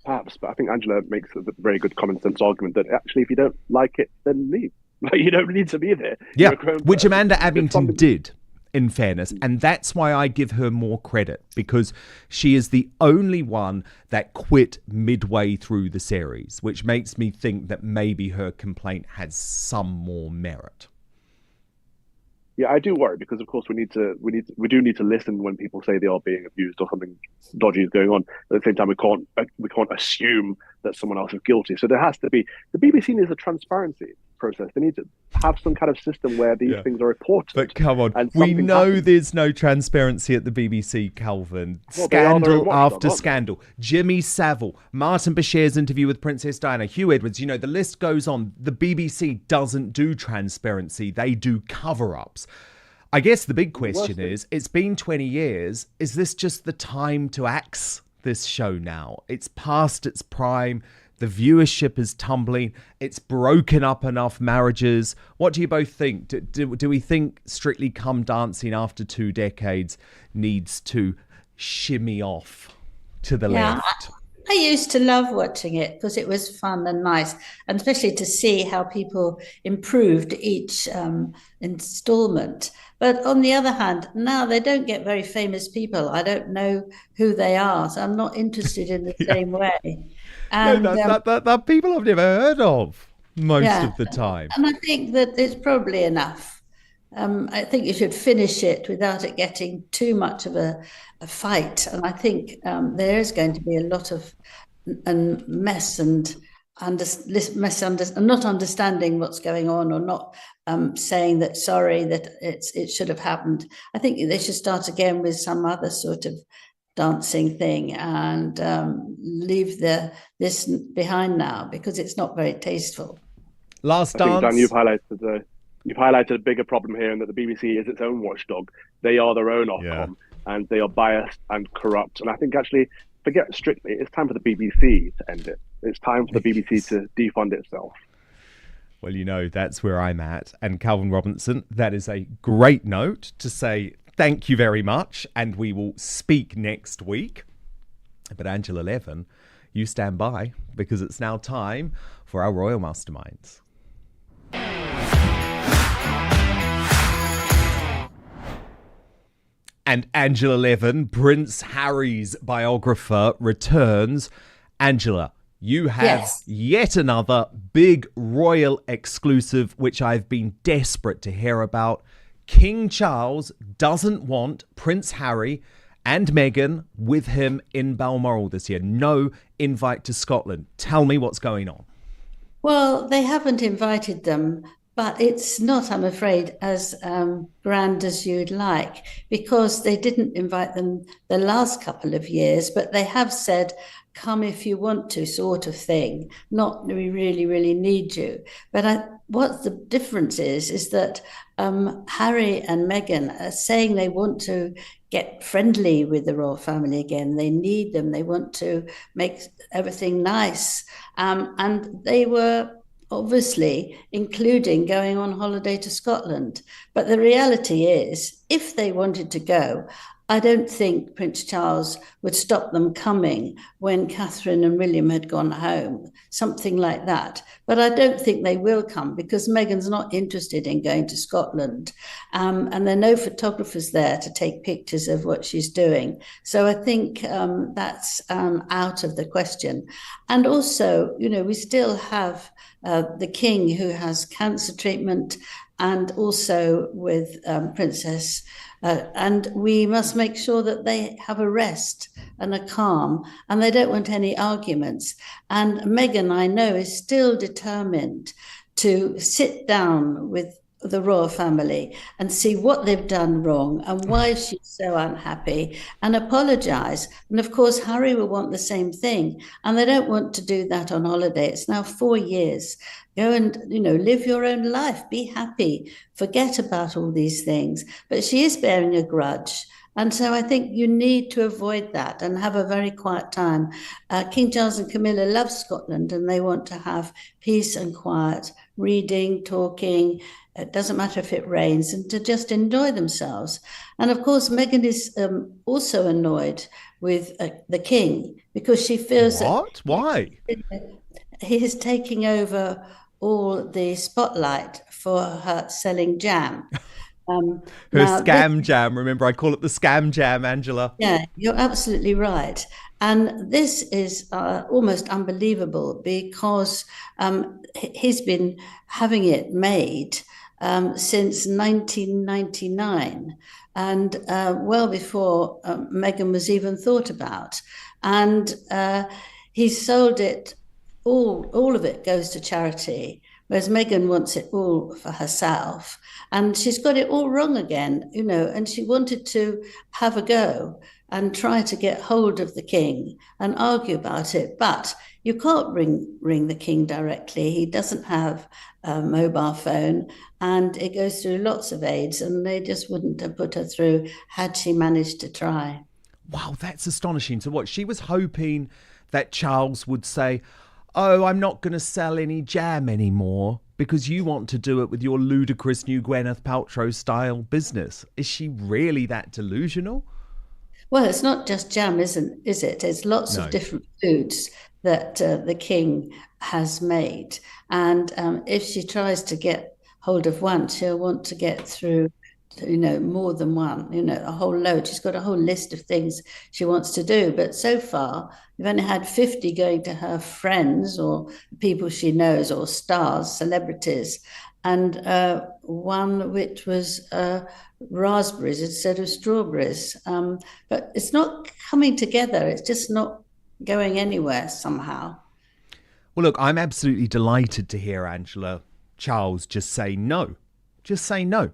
Perhaps, but I think Angela makes a very good common sense argument that actually, if you don't like it, then leave. Like, you don't need to be there. Yeah, which Amanda Abbington did, in fairness, and that's why I give her more credit, because she is the only one that quit midway through the series, which makes me think that maybe her complaint has some more merit. Yeah, I do worry because, of course, we do need to listen when people say they are being abused or something dodgy is going on. At the same time, we can't assume that someone else is guilty. So there has to be, the BBC needs a transparency process. They need to have some kind of system where these things are reported. But come on, we know there's no transparency at the BBC, Calvin. Well, scandal after scandal. Jimmy Savile, Martin Bashir's interview with Princess Diana, Hugh Edwards, the list goes on. The BBC doesn't do transparency. They do cover-ups. I guess the big question is, it's been 20 years. Is this just the time to axe this show now? It's past its prime. The viewership is tumbling. It's broken up enough marriages. What do you both think? Do we think Strictly Come Dancing after 2 decades needs to shimmy off to the left? I used to love watching it because it was fun and nice, and especially to see how people improved each installment. But on the other hand, now they don't get very famous people. I don't know who they are, so I'm not interested in the same way. And that people I've never heard of most of the time. And I think that it's probably enough. I think you should finish it without it getting too much of a fight. And I think there is going to be a lot of mess and not understanding what's going on, or not saying that sorry that it should have happened. I think they should start again with some other sort of dancing thing and leave this behind now, because it's not very tasteful. Last dance. Dan, you've highlighted a bigger problem here, in that the BBC is its own watchdog. They are their own Ofcom, and they are biased and corrupt. And I think actually, forget Strictly, it's time for the BBC to end it. It's time for the BBC to defund itself. Well, that's where I'm at. And Calvin Robinson, that is a great note to say thank you very much, and we will speak next week. But Angela Levin, you stand by, because it's now time for our Royal Masterminds. And Angela Levin, Prince Harry's biographer, returns. Angela, you have yet another big royal exclusive, which I've been desperate to hear about. King Charles doesn't want Prince Harry and Meghan with him in Balmoral this year. No invite to Scotland. Tell me what's going on. Well, they haven't invited them, but it's not, I'm afraid, as grand as you'd like, because they didn't invite them the last couple of years, but they have said, come if you want to, sort of thing. Not we really, really need you. But what the difference is that Harry and Meghan are saying they want to get friendly with the royal family again. They need them. They want to make everything nice. And they were obviously including going on holiday to Scotland. But the reality is, if they wanted to go, I don't think Prince Charles would stop them coming when Catherine and William had gone home, something like that. But I don't think they will come because Meghan's not interested in going to Scotland. And there are no photographers there to take pictures of what she's doing. So I think that's out of the question. And also, we still have the King who has cancer treatment, and also with Princess. And we must make sure that they have a rest and a calm, and they don't want any arguments. And Meghan, I know, is still determined to sit down with the royal family and see what they've done wrong and why she's so unhappy and apologize. And of course, Harry will want the same thing. And they don't want to do that on holiday. It's now 4 years. Go and, live your own life. Be happy. Forget about all these things. But she is bearing a grudge. And so I think you need to avoid that and have a very quiet time. King Charles and Camilla love Scotland, and they want to have peace and quiet, reading, talking. It doesn't matter if it rains, and to just enjoy themselves. And of course, Meghan is also annoyed with the King because she feels What? Why? He is taking over all the spotlight for her selling jam. Her scam jam. Remember, I call it the scam jam, Angela. Yeah, you're absolutely right. And this is almost unbelievable because he's been having it made since 1999 and well before Meghan was even thought about. And he sold it, all of it goes to charity, whereas Meghan wants it all for herself. And she's got it all wrong again, and she wanted to have a go and try to get hold of the King and argue about it. But you can't ring the King directly. He doesn't have a mobile phone, and it goes through lots of aides, and they just wouldn't have put her through had she managed to try. Wow, that's astonishing. So what, she was hoping that Charles would say, oh, I'm not going to sell any jam anymore because you want to do it with your ludicrous new Gwyneth Paltrow style business. Is she really that delusional? Well, it's not just jam, is it? There's lots of different foods that the King has made. And if she tries to get hold of one, she'll want to get through, more than one, a whole load. She's got a whole list of things she wants to do. But so far, we've only had 50 going to her friends or people she knows or stars, celebrities, and one which was raspberries instead of strawberries. But it's not coming together. It's just not going anywhere somehow. Well, look, I'm absolutely delighted to hear Angela Charles just say no. Just say no.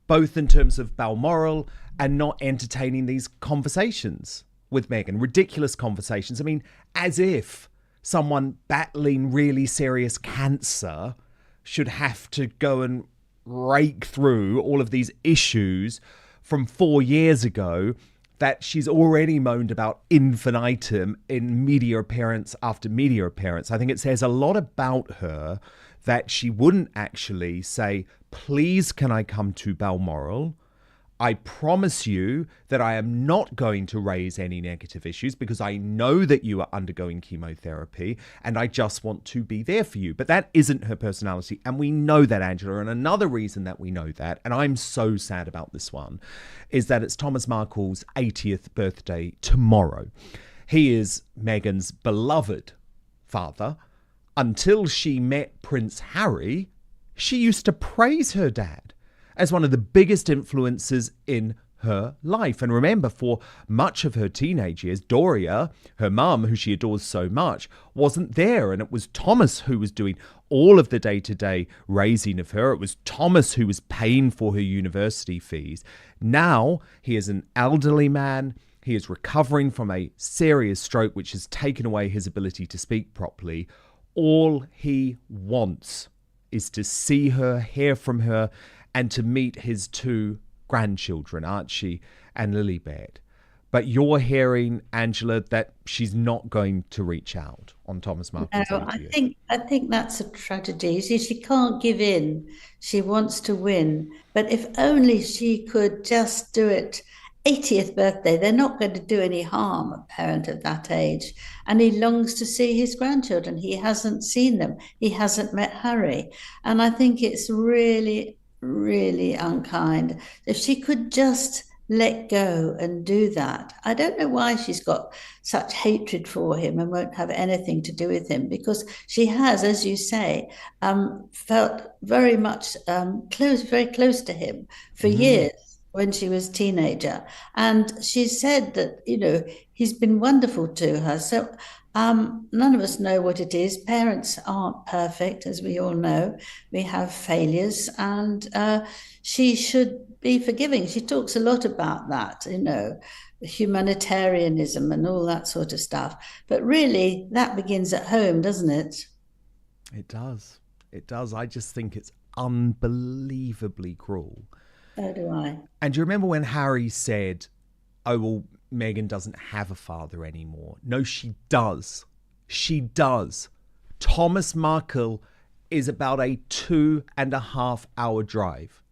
Both in terms of Balmoral and not entertaining these conversations with Meghan. Ridiculous conversations. I mean, as if someone battling really serious cancer should have to go and rake through all of these issues from 4 years ago that she's already moaned about infinitum in media appearance after media appearance. I think it says a lot about her that she wouldn't actually say, please, can I come to Balmoral? I promise you that I am not going to raise any negative issues because I know that you are undergoing chemotherapy and I just want to be there for you. But that isn't her personality. And we know that, Angela. And another reason that we know that, and I'm so sad about this one, is that it's Thomas Markle's 80th birthday tomorrow. He is Meghan's beloved father. Until she met Prince Harry, she used to praise her dad as one of the biggest influences in her life. And remember, for much of her teenage years, Doria, her mum, who she adores so much, wasn't there. And it was Thomas who was doing all of the day-to-day raising of her. It was Thomas who was paying for her university fees. Now he is an elderly man. He is recovering from a serious stroke, which has taken away his ability to speak properly. All he wants is to see her, hear from her, and to meet his two grandchildren, Archie and Lilibet. But you're hearing, Angela, that she's not going to reach out on Thomas Markle's 80th. I think that's a tragedy. You see, she can't give in. She wants to win. But if only she could just do it 80th birthday. They're not going to do any harm, a parent of that age. And he longs to see his grandchildren. He hasn't seen them. He hasn't met Harry. And I think it's really, really unkind. If she could just let go and do that. I don't know why she's got such hatred for him and won't have anything to do with him, because she has, as you say, felt very much very close to him for years when she was a teenager. And she said that, he's been wonderful to her. So none of us know what it is. Parents aren't perfect, as we all know. We have failures, and she should be forgiving. She talks a lot about that, humanitarianism and all that sort of stuff. But really, that begins at home, doesn't it? It does. It does. I just think it's unbelievably cruel. So do I. And do you remember when Harry said, oh, well, Meghan doesn't have a father anymore? No, she does. She does. Thomas Markle is about a 2.5-hour drive.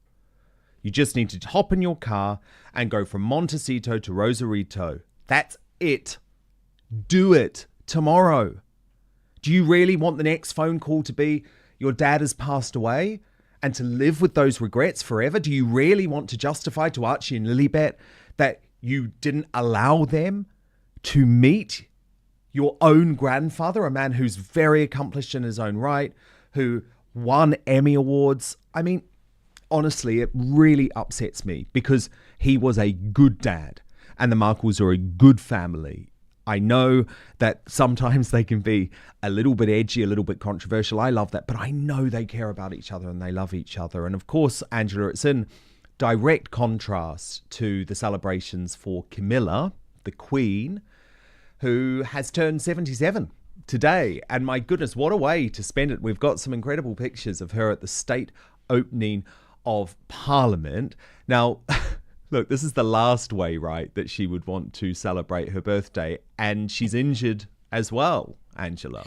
You just need to hop in your car and go from Montecito to Rosarito. That's it. Do it tomorrow. Do you really want the next phone call to be your dad has passed away and to live with those regrets forever? Do you really want to justify to Archie and Lilibet that you didn't allow them to meet your own grandfather, a man who's very accomplished in his own right, who won Emmy Awards? I mean, honestly, it really upsets me because he was a good dad and the Markles are a good family. I know that sometimes they can be a little bit edgy, a little bit controversial. I love that, but I know they care about each other and they love each other. And of course, Angela, it's in direct contrast to the celebrations for Camilla, the Queen, who has turned 77 today. And my goodness, what a way to spend it. We've got some incredible pictures of her at the state opening of Parliament. Now, look, this is the last way, right, that she would want to celebrate her birthday. And she's injured as well, Angela.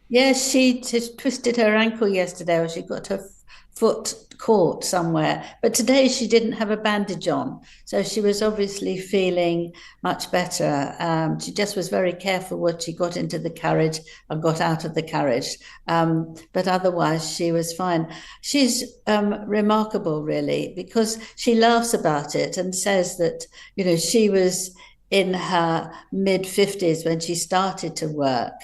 Yes, she twisted her ankle yesterday, or she got her foot caught somewhere. But today she didn't have a bandage on. So she was obviously feeling much better. She just was very careful when she got into the carriage and got out of the carriage. But otherwise she was fine. She's remarkable, really, because she laughs about it and says that, she was in her mid-50s when she started to work,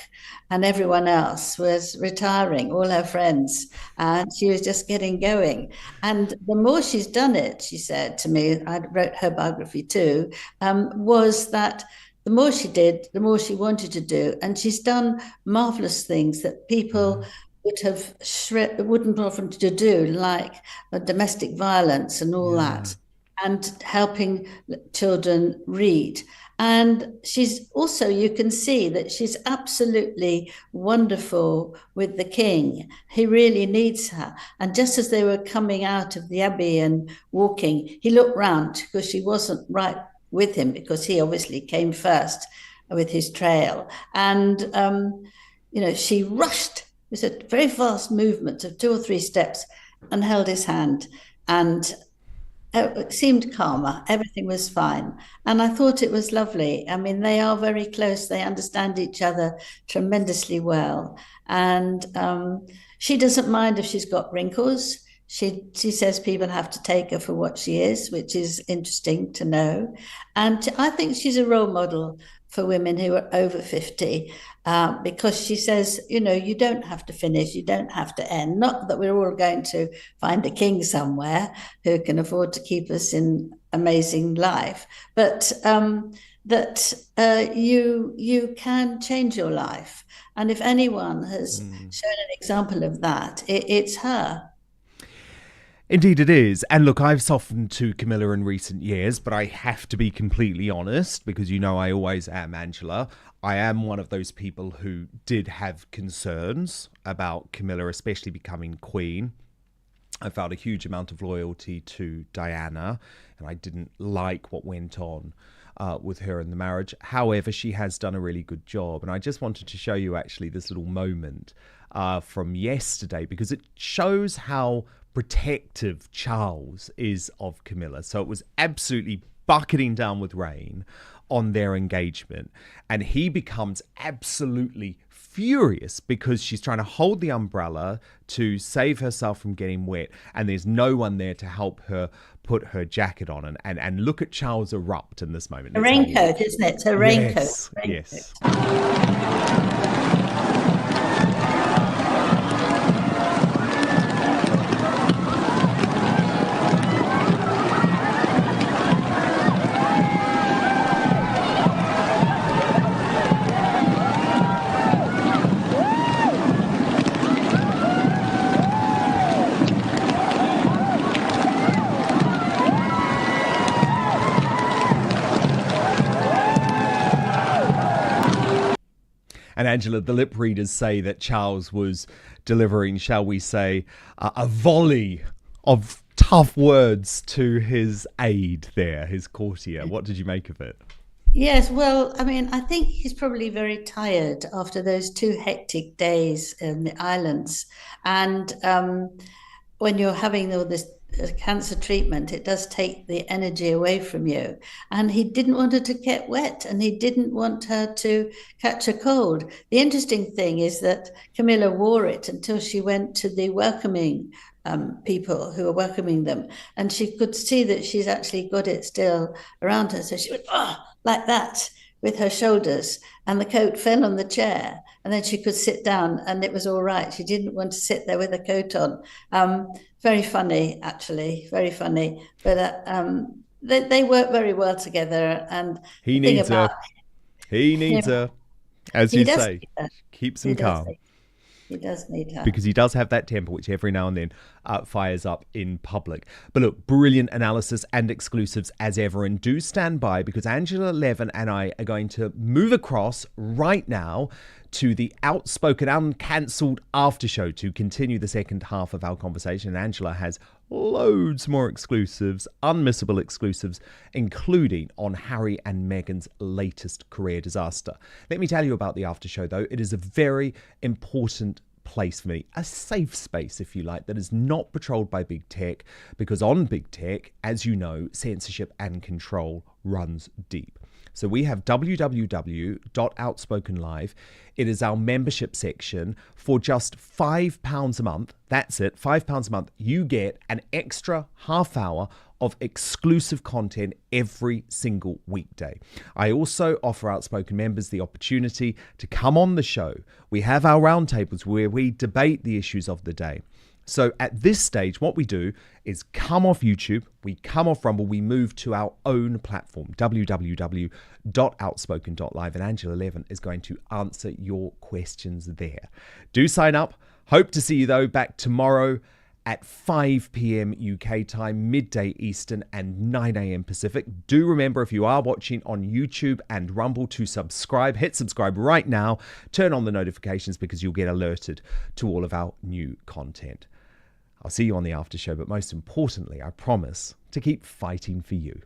and everyone else was retiring, all her friends, and she was just getting going. And the more she's done it, she said to me, I wrote her biography too, was that the more she did, the more she wanted to do. And she's done marvelous things that people wouldn't often to do, like domestic violence and all that, and helping children read. And she's also, you can see that she's absolutely wonderful with the king. He really needs her. And just as they were coming out of the Abbey and walking, he looked round because she wasn't right with him, because he obviously came first with his trail. And, she rushed. It was a very fast movement of 2 or 3 steps and held his hand. And it seemed calmer. Everything was fine. And I thought it was lovely. I mean, they are very close. They understand each other tremendously well. And she doesn't mind if she's got wrinkles. She says people have to take her for what she is, which is interesting to know. And I think she's a role model for women who are over 50, because she says, you don't have to finish, you don't have to end. Not that we're all going to find a king somewhere who can afford to keep us in amazing life, but that you can change your life. And if anyone has shown an example of that, it's her. Indeed it is. And look, I've softened to Camilla in recent years, but I have to be completely honest, because I always am, Angela. I am one of those people who did have concerns about Camilla, especially becoming queen. I felt a huge amount of loyalty to Diana, and I didn't like what went on with her in the marriage. However, she has done a really good job. And I just wanted to show you actually this little moment from yesterday, because it shows how protective Charles is of Camilla. So it was absolutely bucketing down with rain on their engagement. And he becomes absolutely furious because she's trying to hold the umbrella to save herself from getting wet, and there's no one there to help her put her jacket on. And look at Charles erupt in this moment. A raincoat, isn't it? It's a raincoat. Yes. And Angela, the lip readers say that Charles was delivering, shall we say, a volley of tough words to his aide there, his courtier. What did you make of it? Yes, well, I mean, I think he's probably very tired after those 2 hectic days in the islands. And when you're having all this cancer treatment, it does take the energy away from you. And he didn't want her to get wet, and he didn't want her to catch a cold. The interesting thing is that Camilla wore it until she went to the welcoming people who were welcoming them, and she could see that she's actually got it still around her. So she went, like that, with her shoulders, and the coat fell on the chair, and then she could sit down and it was all right. She didn't want to sit there with a coat on. Very funny, actually, very funny. But they work very well together. And he needs her. He needs her, as you say. Keeps him calm. He does need her. Because he does have that temper, which every now and then fires up in public. But look, brilliant analysis and exclusives as ever. And do stand by, because Angela Levin and I are going to move across right now to the Outspoken Uncancelled After Show to continue the second half of our conversation. And Angela has loads more exclusives, unmissable exclusives, including on Harry and Meghan's latest career disaster. Let me tell you about the After Show, though. It is a very important place for me, a safe space, if you like, that is not patrolled by big tech, because on big tech, as you know, censorship and control runs deep. So we have www.outspoken live. It is our membership section. For just £5 a month, that's it, £5 a month, you get an extra half hour of exclusive content every single weekday. I also offer Outspoken members the opportunity to come on the show. We have our roundtables where we debate the issues of the day. So at this stage, what we do is come off YouTube, we come off Rumble, we move to our own platform, www.outspoken.live, and Angela Levin is going to answer your questions there. Do sign up. Hope to see you, though, back tomorrow at 5 p.m. UK time, midday Eastern and 9 a.m. Pacific. Do remember, if you are watching on YouTube and Rumble, to subscribe. Hit subscribe right now. Turn on the notifications, because you'll get alerted to all of our new content. I'll see you on the after show, but most importantly, I promise to keep fighting for you.